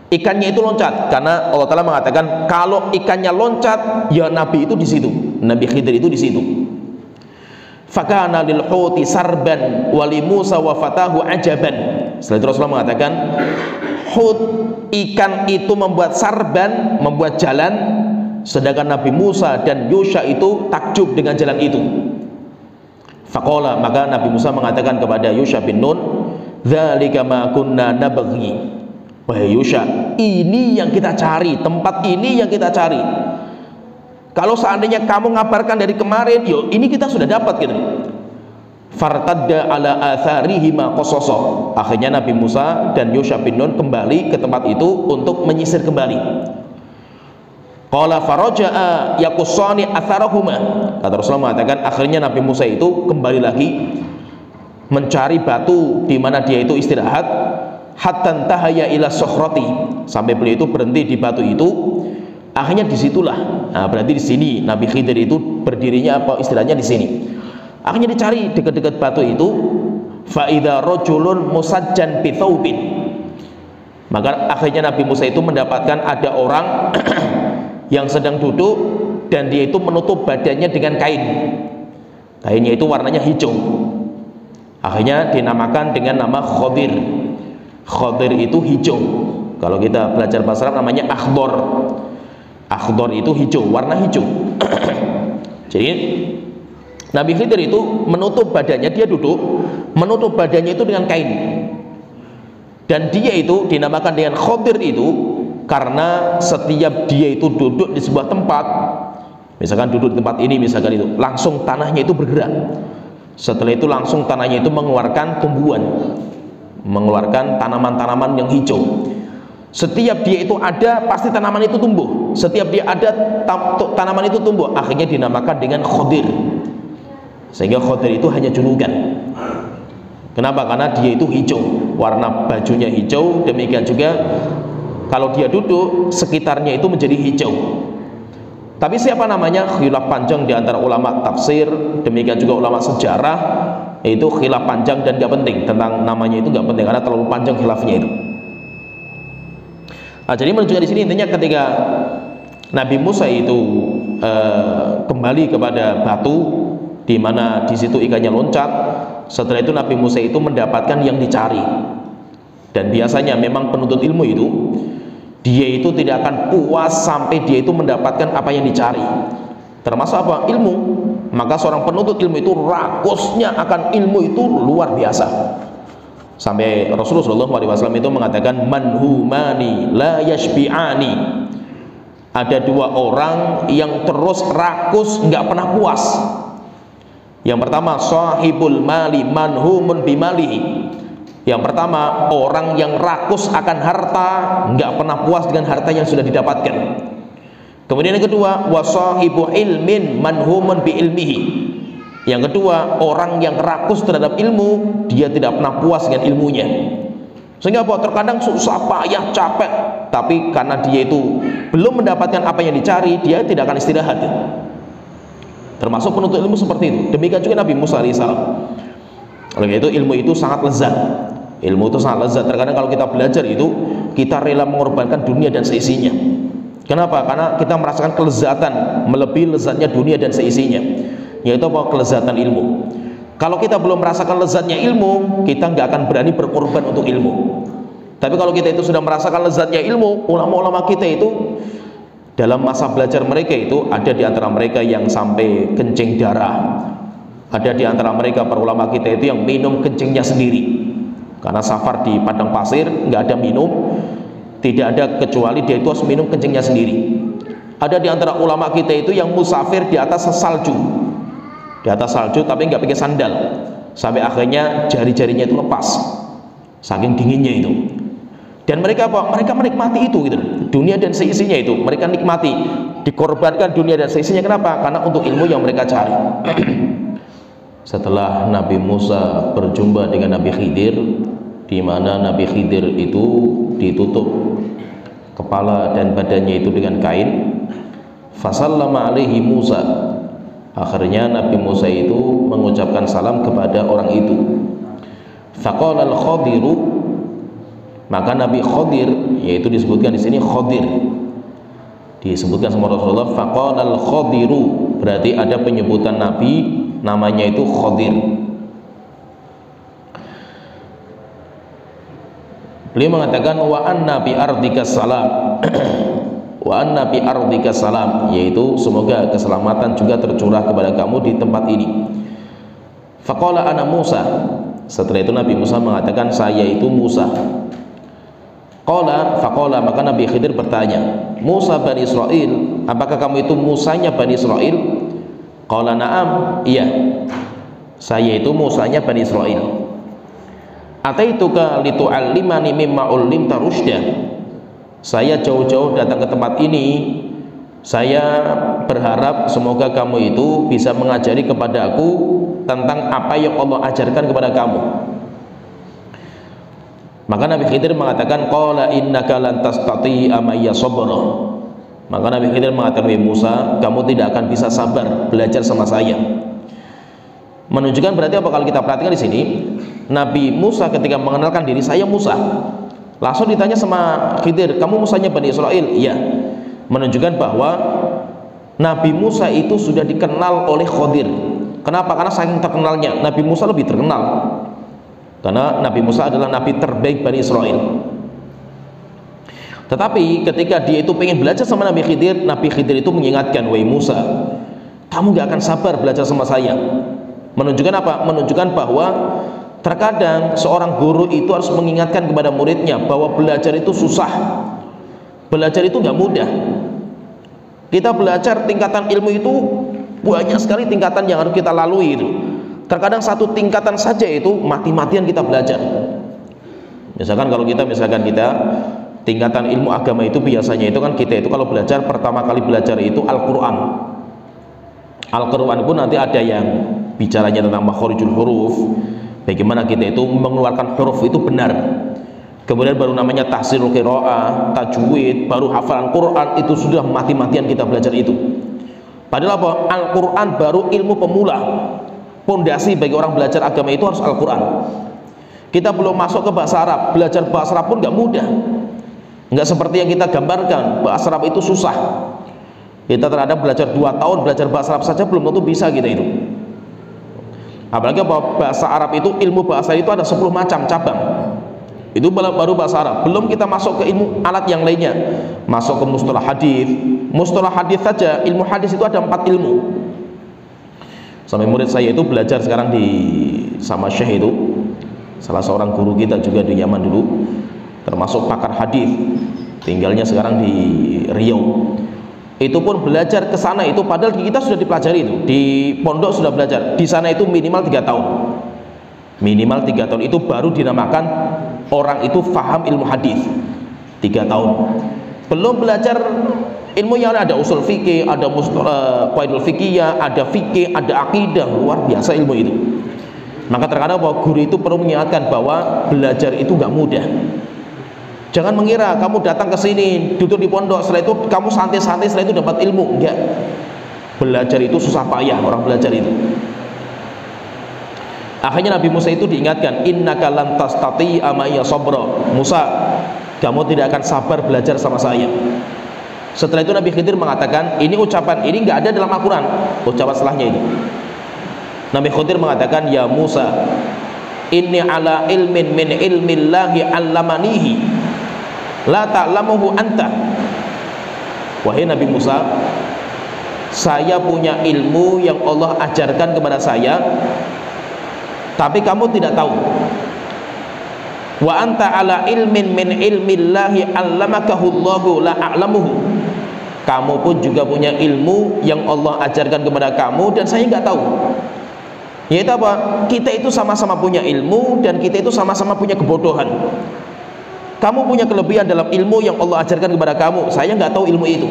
ikannya itu loncat, karena Allah Ta'ala mengatakan kalau ikannya loncat ya Nabi itu di situ, Nabi Khidir itu di situ. Fakana lil huti sarban wa li Musa wa fatahu ajaban. Setelah itu Rasulullah mengatakan hut, ikan itu membuat sarban, membuat jalan, sedangkan Nabi Musa dan Yusha itu takjub dengan jalan itu. Faqala, maka Nabi Musa mengatakan kepada Yusha bin Nun, dzalika ma kunna nabghi. Wahai Yusha, ini yang kita cari, tempat ini yang kita cari. Kalau seandainya kamu ngabarkan dari kemarin, yo ini kita sudah dapat gitu. Fartadda ala atharihi ma qasasa. Akhirnya Nabi Musa dan Yusha bin Nun kembali ke tempat itu untuk menyisir kembali. Qala faraja'a yaqussani atharahuma. Kata Rasulullah mengatakan akhirnya Nabi Musa itu kembali lagi mencari batu di mana dia itu istirahat, hatta tahaya ila sokhrati, sampai beliau itu berhenti di batu itu. Akhirnya disitulah, nah berarti di sini Nabi Khidir itu berdirinya apa istilahnya di sini. Akhirnya dicari dekat-dekat batu itu, fa idza rajulun musajjan bi thawbin. Maka akhirnya Nabi Musa itu mendapatkan ada orang yang sedang duduk dan dia itu menutup badannya dengan kain. Kainnya itu warnanya hijau. Akhirnya dinamakan dengan nama Khadir. Khadir itu hijau. Kalau kita belajar bahasa Arab namanya akhdar. Akhdar itu hijau, warna hijau. Jadi Nabi Khidir itu menutup badannya, dia duduk menutup badannya itu dengan kain. Dan dia itu dinamakan dengan Khadir itu karena setiap dia itu duduk di sebuah tempat, misalkan duduk di tempat ini misalkan itu, langsung tanahnya itu bergerak. Setelah itu langsung tanahnya itu mengeluarkan tumbuhan, mengeluarkan tanaman-tanaman yang hijau. Setiap dia itu ada, pasti tanaman itu tumbuh. Setiap dia ada, tanaman itu tumbuh. Akhirnya dinamakan dengan Khadir. Sehingga Khadir itu hanya julukan. Kenapa? Karena dia itu hijau, warna bajunya hijau. Demikian juga kalau dia duduk, sekitarnya itu menjadi hijau. Tapi siapa namanya? Khilaf panjang di antara ulama tafsir, demikian juga ulama sejarah. Itu khilaf panjang dan gak penting. Tentang namanya itu gak penting karena terlalu panjang khilafnya itu. Nah, jadi menunjukkan di sini intinya ketika Nabi Musa itu kembali kepada batu, di mana di situ ikannya loncat. Setelah itu Nabi Musa itu mendapatkan yang dicari. Dan biasanya memang penuntut ilmu itu dia itu tidak akan puas sampai dia itu mendapatkan apa yang dicari. Termasuk apa? Ilmu. Maka seorang penuntut ilmu itu rakusnya akan ilmu itu luar biasa. Sampai Rasulullah SAW itu mengatakan manhumani la yashbi'ani. Ada dua orang yang terus rakus, nggak pernah puas. Yang pertama sahibul mali manhumun bimalihi. Yang pertama orang yang rakus akan harta, nggak pernah puas dengan harta yang sudah didapatkan. Kemudian yang kedua wasahibu ilmin manhumun bi ilmihi. Yang kedua, orang yang rakus terhadap ilmu, dia tidak pernah puas dengan ilmunya. Sehingga apa? Terkadang susah payah, capek, tapi karena dia itu belum mendapatkan apa yang dicari, dia tidak akan istirahat. Termasuk penuntut ilmu seperti itu. Demikian juga Nabi Musa alaihissalam. Oleh itu ilmu itu sangat lezat. Ilmu itu sangat lezat. Terkadang kalau kita belajar itu, kita rela mengorbankan dunia dan seisinya. Kenapa? Karena kita merasakan kelezatan melebihi lezatnya dunia dan seisinya. Yaitu apa? Kelezatan ilmu. Kalau kita belum merasakan lezatnya ilmu, kita nggak akan berani berkorban untuk ilmu. Tapi kalau kita itu sudah merasakan lezatnya ilmu, ulama-ulama kita itu dalam masa belajar mereka itu ada di antara mereka yang sampai kencing darah. Ada di antara mereka para ulama kita itu yang minum kencingnya sendiri. Karena safar di padang pasir, nggak ada minum, tidak ada kecuali dia itu harus minum kencingnya sendiri. Ada di antara ulama kita itu yang musafir di atas salju. Di atas salju tapi nggak pakai sandal, sampai akhirnya jari-jarinya itu lepas saking dinginnya itu. Dan mereka apa? Mereka menikmati itu gitu. Dunia dan seisinya itu mereka nikmati, dikorbankan dunia dan seisinya. Kenapa? Karena untuk ilmu yang mereka cari. Setelah Nabi Musa berjumpa dengan Nabi Khidir, di mana Nabi Khidir itu ditutup kepala dan badannya itu dengan kain, fasallama alaihi Musa. Akhirnya Nabi Musa itu mengucapkan salam kepada orang itu. Faqala al-Khadiru, maka Nabi Khadir, yaitu disebutkan di sini Khadir, disebutkan sama Rasulullah. Faqala al-Khadiru, berarti ada penyebutan Nabi namanya itu Khadir. Beliau mengatakan wa anna bi ardika salam. Wa anna bi ardika salam, yaitu semoga keselamatan juga tercurah kepada kamu di tempat ini. Faqala ana Musa. Setelah itu Nabi Musa mengatakan saya itu Musa. Faqala, maka Nabi Khidir bertanya, Musa Bani Israel, apakah kamu itu Musanya Bani Israel? Qala na'am, iya, saya itu Musanya Bani Israel. Ataituka litu'allimani mimma ullimta rusyda. Saya jauh-jauh datang ke tempat ini, saya berharap semoga kamu itu bisa mengajari kepada aku tentang apa yang Allah ajarkan kepada kamu. Maka Nabi Khidir mengatakan qala innaka lan tastati'a ma'ya sabra. Maka Nabi Khidir mengatakan, wahai Musa, kamu tidak akan bisa sabar belajar sama saya. Menunjukkan berarti apa? Kalau kita perhatikan di sini, Nabi Musa ketika mengenalkan diri, saya Musa, langsung ditanya sama Khidir, kamu Musanya Bani Israel? Iya. menunjukkan bahwa Nabi Musa itu sudah dikenal oleh Khidir. Kenapa? Karena saking terkenalnya, Nabi Musa lebih terkenal karena Nabi Musa adalah nabi terbaik Bani Israel. Tetapi ketika dia itu pengen belajar sama Nabi Khidir itu mengingatkan, wahai Musa, kamu gak akan sabar belajar sama saya. Menunjukkan apa? Menunjukkan bahwa terkadang seorang guru itu harus mengingatkan kepada muridnya bahwa belajar itu susah, belajar itu gak mudah. Kita belajar tingkatan ilmu itu banyak sekali tingkatan yang harus kita lalui itu. Terkadang satu tingkatan saja itu mati-matian kita belajar. Misalkan kita tingkatan ilmu agama itu biasanya itu kan kita itu kalau belajar pertama kali belajar itu Al-Quran. Al-Quran pun nanti ada yang bicaranya tentang makhorijul huruf, bagaimana kita itu mengeluarkan huruf itu benar. Kemudian baru namanya tahsirul qiraah, tajwid, baru hafalan Quran. Itu sudah mati-matian kita belajar itu. Padahal apa? Al-Quran baru ilmu pemula. Pondasi bagi orang belajar agama itu harus Al-Quran. Kita belum masuk ke bahasa Arab, belajar bahasa Arab pun gak mudah, nggak seperti yang kita gambarkan. Bahasa Arab itu susah. Kita terhadap belajar 2 tahun belajar bahasa Arab saja belum tentu bisa kita itu. Apalagi bahasa Arab itu, ilmu bahasa itu ada 10 macam cabang. Itu baru bahasa Arab. Belum kita masuk ke ilmu alat yang lainnya, masuk ke mustalah hadis. Mustalah hadis saja, ilmu hadis itu ada 4 ilmu. Sampai murid saya itu belajar sekarang sama Syekh itu, salah seorang guru kita juga di Yaman dulu, termasuk pakar hadis, tinggalnya sekarang di Riau. Itu pun belajar ke sana itu, padahal kita sudah dipelajari itu di pondok, sudah belajar di sana itu minimal 3 tahun. Minimal 3 tahun itu baru dinamakan orang itu faham ilmu hadis. 3 tahun. Belum belajar ilmu yang ada usul fikih, ada qaidul fikih, ada fikih, ada akidah. Luar biasa ilmu itu. Maka terkadang bahwa guru itu perlu mengingatkan bahwa belajar itu gak mudah. Jangan mengira kamu datang ke sini, duduk di pondok, setelah itu kamu santai-santai, setelah itu dapat ilmu. Enggak. Belajar itu susah payah orang belajar itu. Akhirnya Nabi Musa itu diingatkan, innaka lan tastati'a ma'iya sabra. Musa, kamu tidak akan sabar belajar sama saya. Setelah itu Nabi Khidir mengatakan, ini ucapan ini enggak ada dalam Al-Quran, ucapan setelahnya itu. Nabi Khidir mengatakan, ya Musa, inni ala ilmin min ilmillahi allamanihi la ta'lamuhu anta. Wahai Nabi Musa, saya punya ilmu yang Allah ajarkan kepada saya, tapi kamu tidak tahu. Wa anta ala ilmin min ilmillahi allamakahu Allahu la a'lamuhu. Kamu pun juga punya ilmu yang Allah ajarkan kepada kamu dan saya nggak tahu. Yaitu apa? Kita itu sama-sama punya ilmu dan kita itu sama-sama punya kebodohan. Kamu punya kelebihan dalam ilmu yang Allah ajarkan kepada kamu, saya nggak tahu ilmu itu.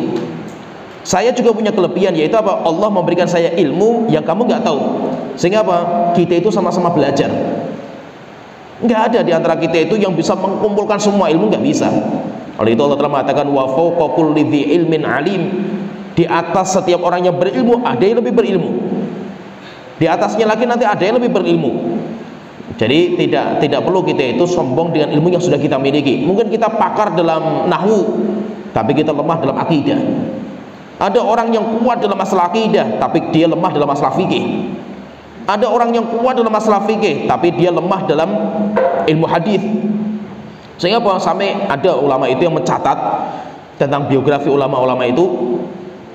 Saya juga punya kelebihan, yaitu apa? Allah memberikan saya ilmu yang kamu nggak tahu. Sehingga apa? Kita itu sama-sama belajar. Nggak ada di antara kita itu yang bisa mengumpulkan semua ilmu, nggak bisa. Oleh itu Allah telah mengatakan, wa fawqa kulli dzi ilmin alim. Di atas setiap orang yang berilmu ada yang lebih berilmu. Di atasnya lagi nanti ada yang lebih berilmu. Jadi tidak perlu kita itu sombong dengan ilmu yang sudah kita miliki. Mungkin kita pakar dalam nahwu, tapi kita lemah dalam akidah. Ada orang yang kuat dalam masalah akidah, tapi dia lemah dalam masalah fikih. Ada orang yang kuat dalam masalah fikih, tapi dia lemah dalam ilmu hadis. Sehingga sampai ada ulama itu yang mencatat tentang biografi ulama-ulama itu,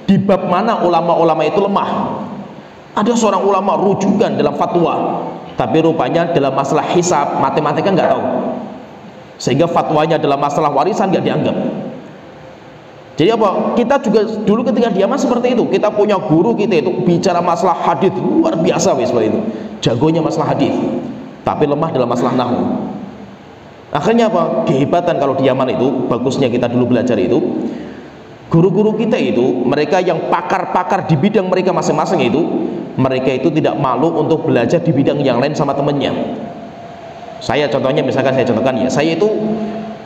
di bab mana ulama-ulama itu lemah. Ada seorang ulama rujukan dalam fatwa, tapi rupanya dalam masalah hisab, matematika nggak tahu, sehingga fatwanya dalam masalah warisan nggak dianggap. Jadi apa? Kita juga dulu ketika di Yaman seperti itu. Kita punya guru kita itu bicara masalah hadis luar biasa seperti itu, jagonya masalah hadis, tapi lemah dalam masalah nahwu. Akhirnya apa? Kehebatan kalau di Yaman itu, bagusnya kita dulu belajar itu, guru-guru kita itu, mereka yang pakar-pakar di bidang mereka masing-masing itu, mereka itu tidak malu untuk belajar di bidang yang lain sama temannya. Saya contohnya, misalkan saya contohkan ya, saya itu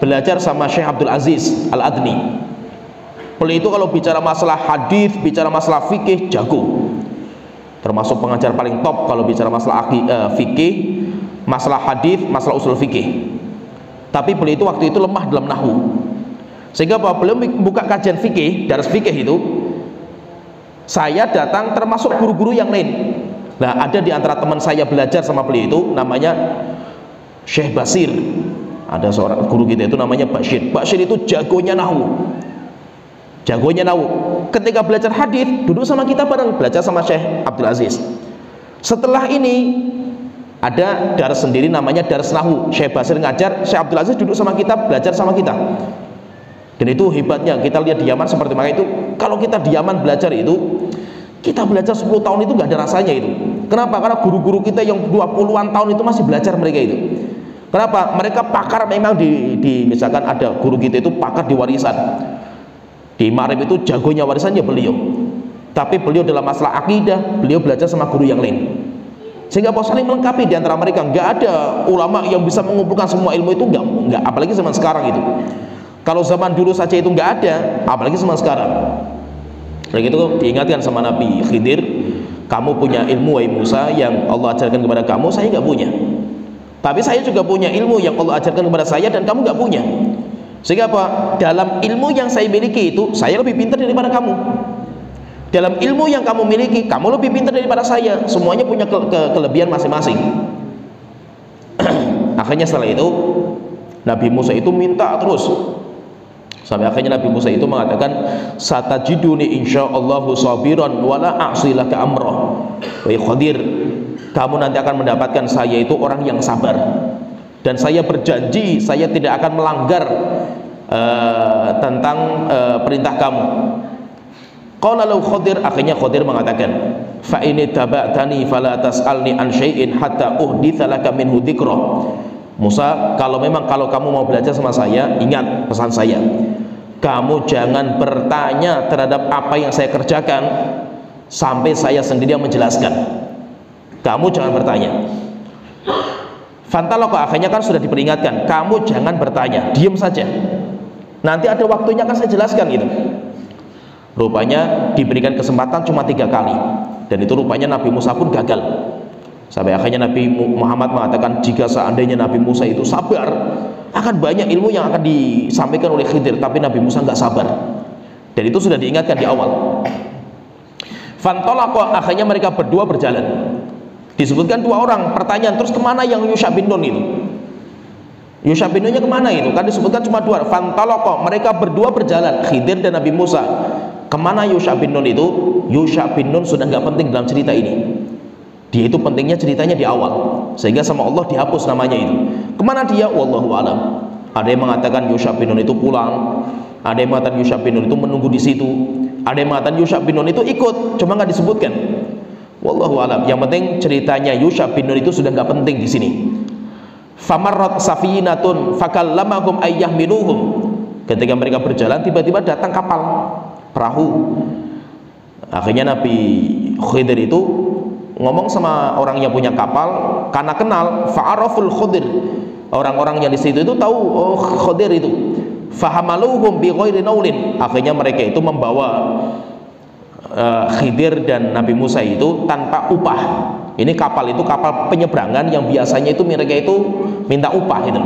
belajar sama Syekh Abdul Aziz Al-Adni. Beliau itu kalau bicara masalah hadis, bicara masalah fikih, jago. Termasuk pengajar paling top kalau bicara masalah fikih, masalah hadis, masalah usul fikih. Tapi beliau itu waktu itu lemah dalam nahwu. Sehingga apa? Beliau buka kajian fikih, daras fikih itu, saya datang termasuk guru-guru yang lain. Nah, ada di antara teman saya belajar sama beliau itu namanya Syekh Basir. Ada seorang guru kita itu namanya Bashir. Bashir itu jagonya nahwu. Jagonya nahwu. Ketika belajar hadis, duduk sama kita bareng, belajar sama Syekh Abdul Aziz. Setelah ini ada daras sendiri namanya daras nahwu. Syekh Basir ngajar, Syekh Abdul Aziz duduk sama kita, belajar sama kita. Dan itu hebatnya, kita lihat di Yaman seperti mereka itu. Kalau kita di Yaman belajar itu, kita belajar 10 tahun itu nggak ada rasanya itu. Kenapa? Karena guru-guru kita yang 20-an tahun itu masih belajar mereka itu. Kenapa? Mereka pakar memang di misalkan ada guru kita itu pakar di warisan. Di Ma'rib itu jagonya warisannya beliau. Tapi beliau dalam masalah akidah, beliau belajar sama guru yang lain. Sehingga saling melengkapi di antara mereka. Nggak ada ulama yang bisa mengumpulkan semua ilmu itu, nggak. Apalagi zaman sekarang itu. Kalau zaman dulu saja itu nggak ada, apalagi zaman sekarang. Lagi itu diingatkan sama Nabi Khidir, kamu punya ilmu wahai Musa yang Allah ajarkan kepada kamu, saya nggak punya. Tapi saya juga punya ilmu yang Allah ajarkan kepada saya dan kamu nggak punya. Sehingga apa? Dalam ilmu yang saya miliki itu, saya lebih pintar daripada kamu. Dalam ilmu yang kamu miliki, kamu lebih pintar daripada saya. Semuanya punya kelebihan masing-masing. Akhirnya setelah itu Nabi Musa itu minta terus. Sampai akhirnya Nabi Musa itu mengatakan, satajiduni insyaallahu sabiran wala a'silaka amrah. Wahai Khadir, kamu nanti akan mendapatkan saya itu orang yang sabar, dan saya berjanji saya tidak akan melanggar tentang perintah kamu. Qala lahu Khadir, akhirnya Khadir mengatakan, fa ini taba'tani fala tas'alni an syai'in hatta uhditsa laka minhu dzikra. Musa, kalau kamu mau belajar sama saya, ingat pesan saya, kamu jangan bertanya terhadap apa yang saya kerjakan sampai saya sendiri yang menjelaskan. Kamu jangan bertanya. Fantalaqah, akhirnya kan sudah diperingatkan, kamu jangan bertanya, diam saja. Nanti ada waktunya akan saya jelaskan gitu. Rupanya diberikan kesempatan cuma 3 kali, dan itu rupanya Nabi Musa pun gagal. Sampai akhirnya Nabi Muhammad mengatakan, jika seandainya Nabi Musa itu sabar, akan banyak ilmu yang akan disampaikan oleh Khidir, tapi Nabi Musa nggak sabar. Dan itu sudah diingatkan di awal. Fantolaqa, akhirnya mereka berdua berjalan. Disebutkan 2 orang, pertanyaan, terus kemana yang Yusha bin Nun itu? Yusha bin Nunnya kemana itu? Kan disebutkan cuma 2. Fantolaqa, mereka berdua berjalan, Khidir dan Nabi Musa. Kemana Yusha bin Nun itu? Yusha bin Nun sudah nggak penting dalam cerita ini. Dia itu pentingnya ceritanya di awal, sehingga sama Allah dihapus namanya itu. Kemana dia? Wallahu alam. Ada yang mengatakan Yusha bin Nun itu pulang, ada yang mengatakan Yusha bin Nun itu menunggu di situ, ada yang mengatakan Yusha bin Nun itu ikut, cuma nggak disebutkan. Wallahu alam. Yang penting ceritanya Yusha bin Nun itu sudah nggak penting di sini. Famarrat safinatun fakallamahum ayyahmiluhum. Ketika mereka berjalan, tiba-tiba datang kapal, perahu. Akhirnya Nabi Khidir itu ngomong sama orang yang punya kapal, karena kenal, fa'araful Khadir. Orang-orang yang di situ itu tahu, oh Khadir itu. Fahamaluhum bi ghairi naulin. Akhirnya mereka itu membawa Khidir dan Nabi Musa itu tanpa upah. Ini kapal itu kapal penyeberangan yang biasanya itu mereka itu minta upah itu.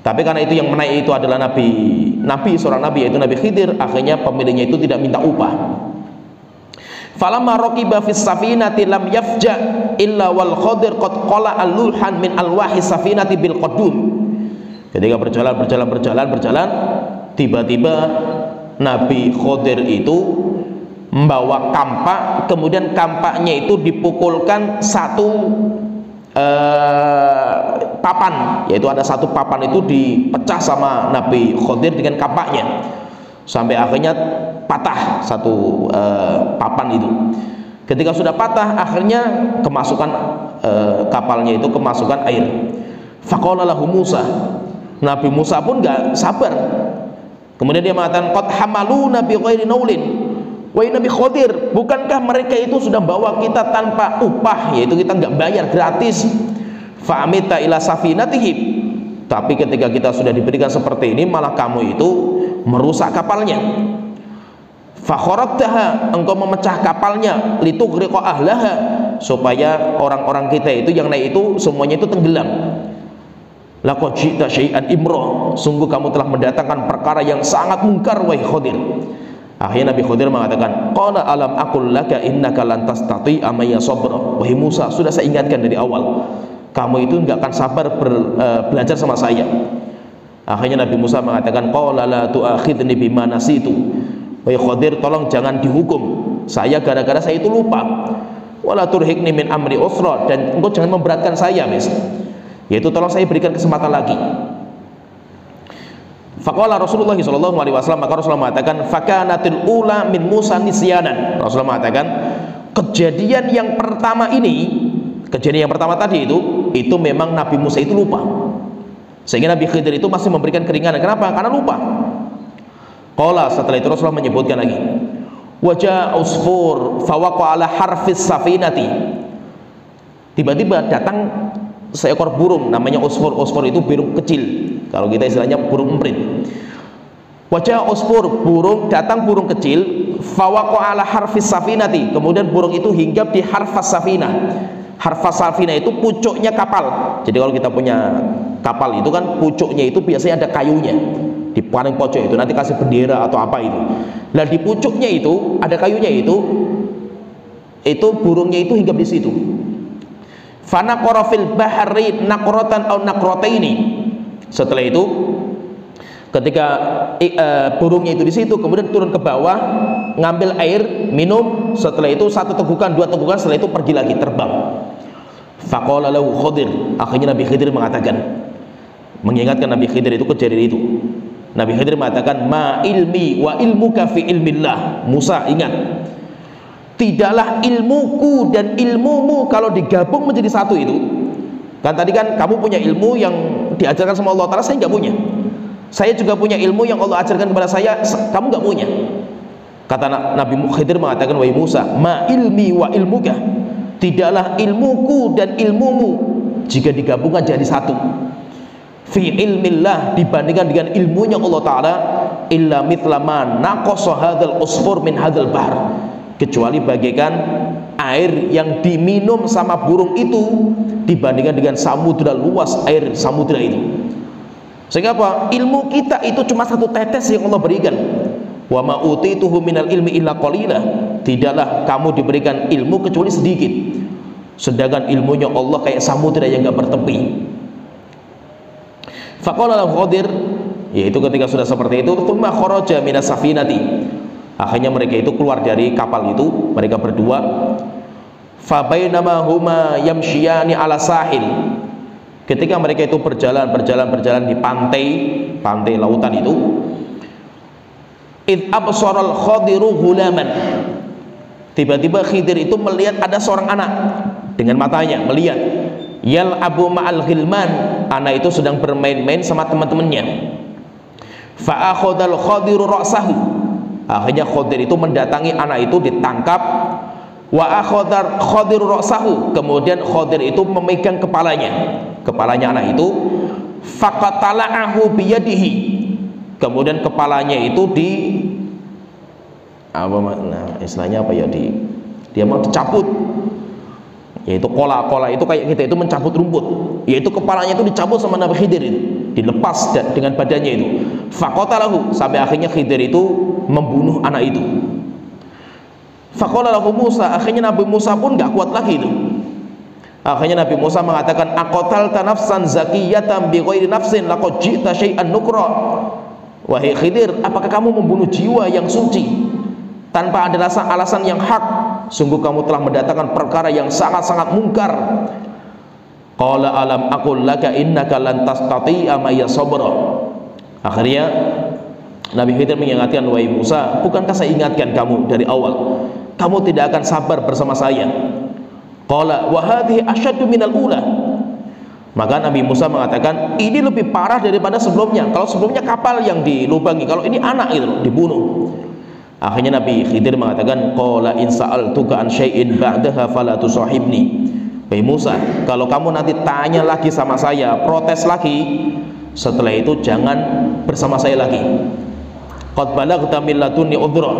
Tapi karena itu yang menaik itu adalah seorang nabi yaitu Nabi Khidir, akhirnya pemiliknya itu tidak minta upah. Falamma raqiba fis safinati lam yafja illa wal Khadir qad qala al-lulhan min alwahi safinati bil qadum. Ketika berjalan, tiba-tiba Nabi Khadir itu membawa kampak, kemudian kampaknya itu dipukulkan satu papan, yaitu ada satu papan itu dipecah sama Nabi Khadir dengan kampaknya, sampai akhirnya patah satu papan itu. Ketika sudah patah, akhirnya kemasukan kapalnya itu kemasukan air. Faqala lahu Musa, Nabi Musa pun nggak sabar. Kemudian dia mengatakan, qad hamaluna bi ghairi naulin. Wahai Nabi Khadir, bukankah mereka itu sudah bawa kita tanpa upah, yaitu kita nggak bayar, gratis. Fa'amita ila safinatihim. Tapi ketika kita sudah diberikan seperti ini, malah kamu itu merusak kapalnya. Fakhoraktaha, engkau memecah kapalnya, litughriqa ahlaha, supaya orang-orang kita itu yang naik itu semuanya itu tenggelam. laqad ji'ta syai'an imra, sungguh kamu telah mendatangkan perkara yang sangat mungkar wahai Khadir. Akhirnya Nabi Khadir mengatakan, qala alam aqul laka innaka lan tastati'a maya sabra. Wahai Musa, sudah saya ingatkan dari awal, kamu itu enggak akan sabar belajar sama saya. Akhirnya Nabi Musa mengatakan, qala la tu'akhidni bima nasitu. Wahai Khadir, tolong jangan dihukum saya gara-gara saya itu lupa. Wala turhiqni min amri usra, dan engkau jangan memberatkan saya, yaitu tolong saya berikan kesempatan lagi. Faqala Rasulullah sallallahu alaihi wasallam, maka Rasulullah mengatakan, fakanatil ula min Musa nisyanan. Rasulullah mengatakan, kejadian yang pertama tadi itu memang Nabi Musa itu lupa, sehingga Nabi Khidir itu masih memberikan keringanan. Kenapa? Karena lupa. Qala, setelah itu Rasulullah menyebutkan lagi, wajah usfur fawaqa ala harfis safinati. Tiba-tiba datang seekor burung namanya usfur. Usfur itu burung kecil, kalau kita istilahnya burung emprit. Wajah usfur, datang burung kecil, fawaqa ala harfis safinati, kemudian burung itu hinggap di harfas safinah. Harfas safinah itu pucuknya kapal. Jadi kalau kita punya kapal itu kan pucuknya itu biasanya ada kayunya, di paling pojok itu nanti kasih bendera atau apa itu. Nah di pucuknya itu ada kayunya, itu burungnya itu hinggap di situ. Fanaqara fil bahri naqratan aw naqrataini. Setelah itu ketika burungnya itu di situ, kemudian turun ke bawah ngambil air minum. Setelah itu 1 tegukan, 2 tegukan, setelah itu pergi lagi terbang. Faqala lahu Khadir, akhirnya Nabi Khidir mengatakan, mengingatkan Nabi Khidir itu kejadian itu. Nabi Khidir mengatakan, ma ilmi wa ilmuka fi ilmillah. Musa, ingat, tidaklah ilmuku dan ilmumu kalau digabung menjadi satu itu. Kan tadi kan kamu punya ilmu yang diajarkan sama Allah Ta'ala, saya nggak punya. Saya juga punya ilmu yang Allah ajarkan kepada saya, kamu nggak punya. Kata Nabi Khidir mengatakan, wahai Musa, ma ilmi wa ilmuka, tidaklah ilmuku dan ilmumu jika digabungkan jadi satu. Fi ilmillah, dibandingkan dengan ilmunya Allah Ta'ala, illa mithla ma naqasa hadzal usfur min hadzal bahr, kecuali bagaikan air yang diminum sama burung itu dibandingkan dengan samudra luas air samudra itu. Sehingga apa? Ilmu kita itu cuma 1 tetes yang Allah berikan. Wa ma utituhu minal ilmi illa qalila, tidaklah kamu diberikan ilmu kecuali sedikit, sedangkan ilmunya Allah kayak samudra yang enggak bertepi. Faqala lahu Khadir, yaitu ketika sudah seperti itu, tsumma kharaja minas safinati, akhirnya mereka itu keluar dari kapal itu, mereka berdua. Fa bainama huma yamshiyani ala sahil, ketika mereka itu berjalan di pantai lautan itu, id absaral Khadiru hulaman, tiba-tiba Khidir itu melihat ada seorang anak dengan matanya, melihat yal abu ma'al ghilman, anak itu sedang bermain-main sama teman-temannya. Fa akhadhal Khadiru ra'sahu, akhirnya Khadir itu mendatangi anak itu, ditangkap. Wa akhadhar Khadiru ra'sahu, kemudian Khadir itu memegang kepalanya anak itu. Faqatala'ahu biyadihi, kemudian kepalanya itu istilahnya apa ya, dia mau dicabut, yaitu kola itu kayak kita itu mencabut rumput, yaitu kepalanya itu dicabut sama Nabi Khidir itu, dilepas dengan badannya itu. Faqatalahu, sampai akhirnya Khidir itu membunuh anak itu. Faqala lahu Musa, akhirnya Nabi Musa pun gak kuat lagi itu. Akhirnya Nabi Musa mengatakan, aqatalta nafsan zakiyatan bighairi nafsin laqad ji'ta syai'an nukra. Wahai Khidir, apakah kamu membunuh jiwa yang suci tanpa ada alasan yang hak? Sungguh kamu telah mendatangkan perkara yang sangat-sangat mungkar. Qala alam aqul laka innaka lan tastati'a maya sabra. Akhirnya Nabi Khidir mengingatkan, wahai Musa, bukankah saya ingatkan kamu dari awal, kamu tidak akan sabar bersama saya. Qala wa hadhihi asyaddu minal ula. Maka Nabi Musa mengatakan, ini lebih parah daripada sebelumnya. Kalau sebelumnya kapal yang dilubangi, kalau ini anak itu dibunuh. Akhirnya Nabi Khidir mengatakan, qala in sa'altuka an syai'in ba'daha fala tusahibni. Wahai Musa, kalau kamu nanti tanya lagi sama saya, protes lagi, setelah itu jangan bersama saya lagi. Qad balaghta min ladunni udhra,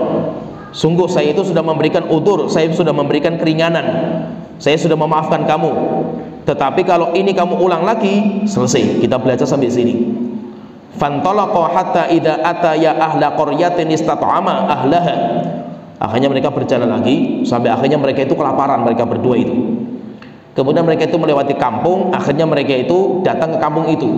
sungguh saya itu sudah memberikan udzur, saya sudah memberikan keringanan, saya sudah memaafkan kamu. Tetapi kalau ini kamu ulang lagi, selesai. Kita belajar sampai sini. Fantalaqa hatta idza ataya ahla qaryatin istat'ama ahlaha. Akhirnya mereka berjalan lagi sampai akhirnya mereka itu kelaparan, mereka berdua itu. Kemudian mereka itu melewati kampung, akhirnya mereka itu datang ke kampung itu,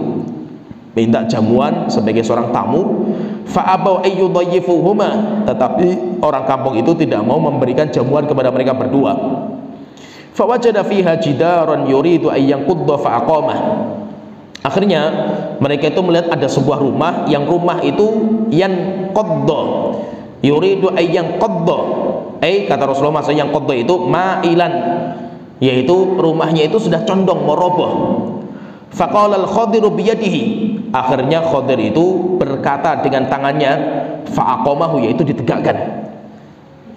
minta jamuan sebagai seorang tamu. Fa'abau ayyudayyifuhuma, tetapi orang kampung itu tidak mau memberikan jamuan kepada mereka berdua. Fawajada fiha jidaran yuridu ayyanqudda fa'aqamah. Akhirnya mereka itu melihat ada sebuah rumah, yang rumah itu yanqadda, yuridu ayyanqadda. Kata Rasulullah, maksudnya yang qadda itu ma'ilan, yaitu rumahnya itu sudah condong mau roboh. Faqala al-Khadiru biyadihi, akhirnya Khadir itu berkata dengan tangannya, fa'aqamahu, yaitu ditegakkan.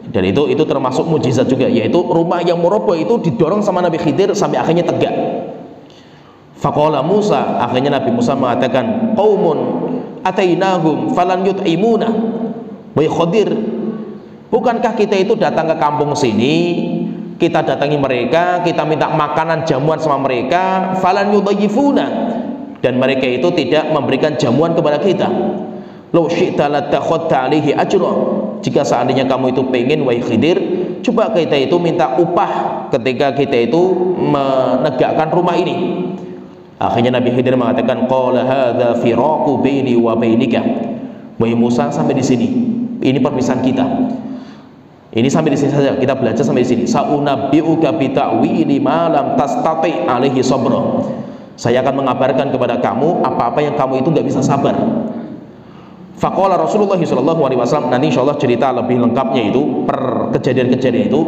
Dan itu termasuk mujizat juga, yaitu rumah yang mau roboh itu didorong sama Nabi Khidir sampai akhirnya tegak. Faqala Musa, akhirnya Nabi Musa mengatakan, qaumun atainahum falan yut'imuna. Wahai Khadir, bukankah kita itu datang ke kampung sini, kita datangi mereka, kita minta makanan jamuan sama mereka, falan yudayyifuna, dan mereka itu tidak memberikan jamuan kepada kita. Law syi'ta latakhadta alaihi ajra, jika seandainya kamu itu pengen wahai Khidir, coba kita itu minta upah ketika kita itu menegakkan rumah ini. Akhirnya Nabi Khidir mengatakan, qala hadza firaqu baini wa bainika. Wahai Musa, sampai di sini, ini perpisahan kita. Ini sampai di sini saja, kita belajar sampai di sini. Saunabbi'uka bi ta'wili ma lam tastati alaihi sabra. Saya akan mengabarkan kepada kamu apa-apa yang kamu itu nggak bisa sabar. Faqala Rasulullah SAW, nanti insyaallah cerita lebih lengkapnya itu per kejadian-kejadian itu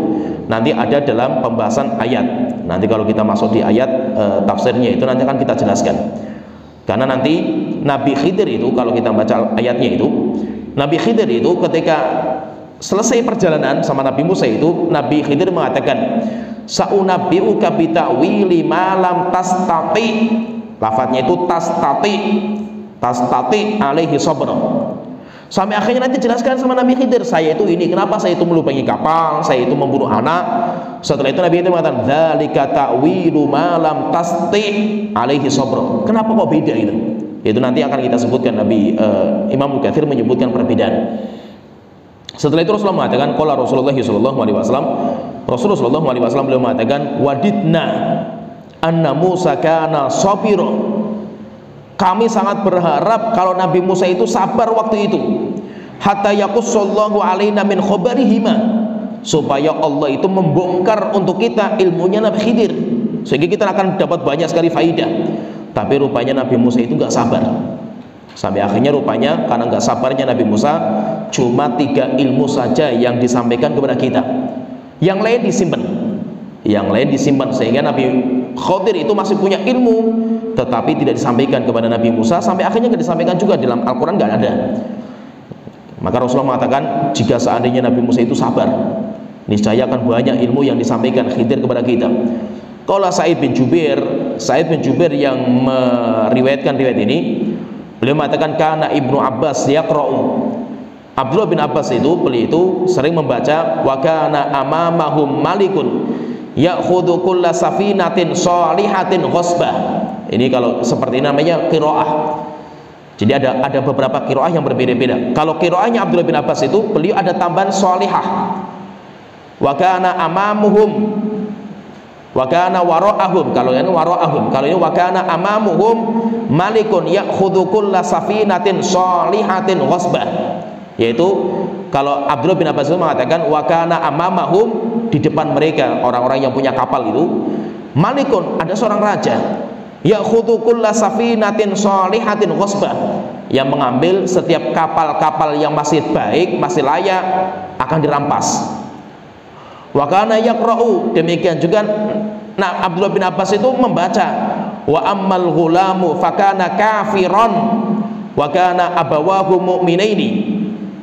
nanti ada dalam pembahasan ayat. Nanti kalau kita masuk di ayat tafsirnya itu nanti akan kita jelaskan. Karena nanti Nabi Khidir itu, kalau kita baca ayatnya itu, Nabi Khidir itu ketika selesai perjalanan sama Nabi Musa itu, Nabi Khidir mengatakan, saunabbi'uka bi ta'wili ma lam tastati. Lafadznya itu tastati alaihi sabra. Sampai akhirnya nanti jelaskan sama Nabi Khidir, saya itu ini, kenapa saya itu melubangi kapal, saya itu membunuh anak. Setelah itu Nabi Khidir mengatakan, dzalika ta'wilu ma lam tasti alaihi sabra. Kenapa kok beda itu? Itu nanti akan kita sebutkan. Imam Mukatsir menyebutkan perbedaan. Setelah itu Rasulullah mengatakan, qala Rasulullah sallallahu alaihi wasallam, Rasulullah sallallahu alaihi wasallam beliau mengatakan, wadidna anna Musa kana sabira. Kami sangat berharap kalau Nabi Musa itu sabar waktu itu, hatta yaqussallahu alaina min khabarihima, supaya Allah itu membongkar untuk kita ilmunya Nabi Khidir, sehingga kita akan dapat banyak sekali faidah. Tapi rupanya Nabi Musa itu nggak sabar. Sampai akhirnya rupanya karena nggak sabarnya Nabi Musa, cuma 3 ilmu saja yang disampaikan kepada kita, yang lain disimpan, sehingga Nabi Khadir itu masih punya ilmu tetapi tidak disampaikan kepada Nabi Musa, sampai akhirnya nggak disampaikan juga dalam Al-Quran, nggak ada. Maka Rasulullah mengatakan, jika seandainya Nabi Musa itu sabar, niscaya akan banyak ilmu yang disampaikan Khidir kepada kita. Kalau Sa'id bin Jubair yang meriwayatkan riwayat ini, beliau mengatakan, kana Ibnu Abbas yaqra'u. Abdullah bin Abbas itu, beliau itu sering membaca, wa kana amamahum malikun ya'khudhu kulla safinatin shalihatin ghasbah. Ini kalau seperti ini namanya qiraah. Jadi ada beberapa qiraah yang berbeda-beda. Kalau qiraahnya Abdullah bin Abbas itu, beliau ada tambahan shalihah. Wa kana amamuhum wa kana wara'ahum. Kalau ini wara'ahum, kalau ini wa kana amamuhum malikun ya'khudhu kulla safinatin shalihatin ghasbah. Yaitu kalau Abdullah bin Abbas itu mengatakan, wa kana amamahum, di depan mereka orang-orang yang punya kapal itu, malikun, ada seorang raja, ya'khudhu kulla safinatin shalihatin ghasbah, yang mengambil setiap kapal-kapal yang masih baik, masih layak, akan dirampas. Wa kana yaqra'u, demikian juga Abdullah bin Abbas itu membaca, wa ammal ghulamu fakana kafiran wa kana abawahu mu'minaini.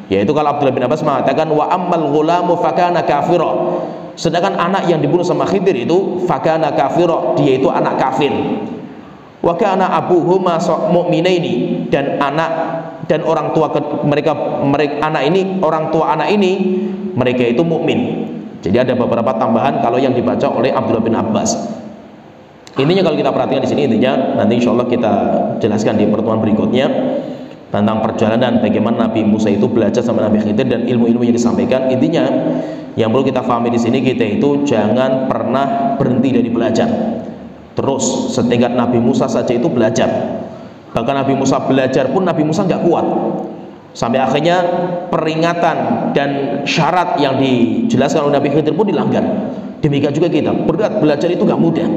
Yaitu kalau Abdullah bin Abbas mengatakan, wa ammal ghulamu fakana kafira, sedangkan anak yang dibunuh sama Khidir itu fakana kafira, dia itu anak kafir. Wa kana abuhuma mu'minaini, dan orang tua mereka anak ini, orang tua anak ini, mereka itu mukmin. Jadi ada beberapa tambahan kalau yang dibaca oleh Abdullah bin Abbas. Intinya kalau kita perhatikan di sini, intinya nanti insya Allah kita jelaskan di pertemuan berikutnya tentang perjalanan bagaimana Nabi Musa itu belajar sama Nabi Khidir dan ilmu-ilmu yang disampaikan. Intinya yang perlu kita pahami di sini, kita itu jangan pernah berhenti dari belajar. Terus setingkat Nabi Musa saja itu belajar. Bahkan Nabi Musa belajar pun Nabi Musa nggak kuat. Sampai akhirnya peringatan dan syarat yang dijelaskan oleh Nabi Khidir pun dilanggar. Demikian juga kita, berat belajar itu nggak mudah.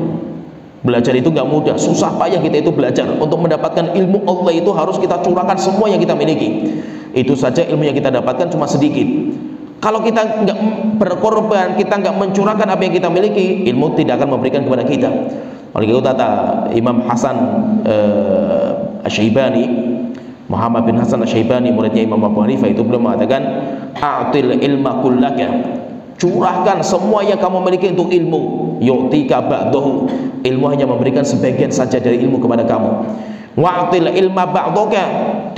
Belajar itu nggak mudah, susah payah kita itu belajar. Untuk mendapatkan ilmu Allah itu harus kita curahkan semua yang kita miliki. Itu saja ilmu yang kita dapatkan cuma sedikit. Kalau kita nggak berkorban, kita nggak mencurahkan apa yang kita miliki, ilmu tidak akan memberikan kepada kita. Oleh itu kata Imam Hasan Asy-Syaibani, Muhammad bin Hasan Asy-Syaibani, muridnya Imam Abu Hanifah, itu belum mengatakan a'til ilma kullaka, curahkan semua yang kamu miliki untuk ilmu. Yu'tika ba'dahu, ilmu hanya memberikan sebagian saja dari ilmu kepada kamu. Wa'til ilma ba'daka,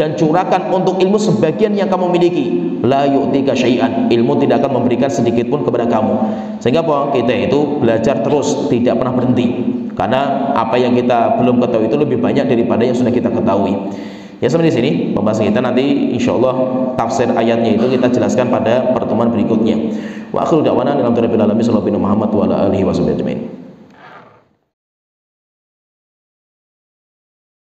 dan curahkan untuk ilmu sebagian yang kamu miliki. La yu'tika syai'an, ilmu tidak akan memberikan sedikit pun kepada kamu. Sehingga apa? Kita itu belajar terus, tidak pernah berhenti. Karena apa yang kita belum ketahui itu lebih banyak daripada yang sudah kita ketahui. Ya, sampai di sini pembahasan kita. Nanti insyaallah tafsir ayatnya itu kita jelaskan pada pertemuan berikutnya. Wa akhiru da'wana alhamdulillahi rabbil alamin, sallallahu alaihi wa sallam.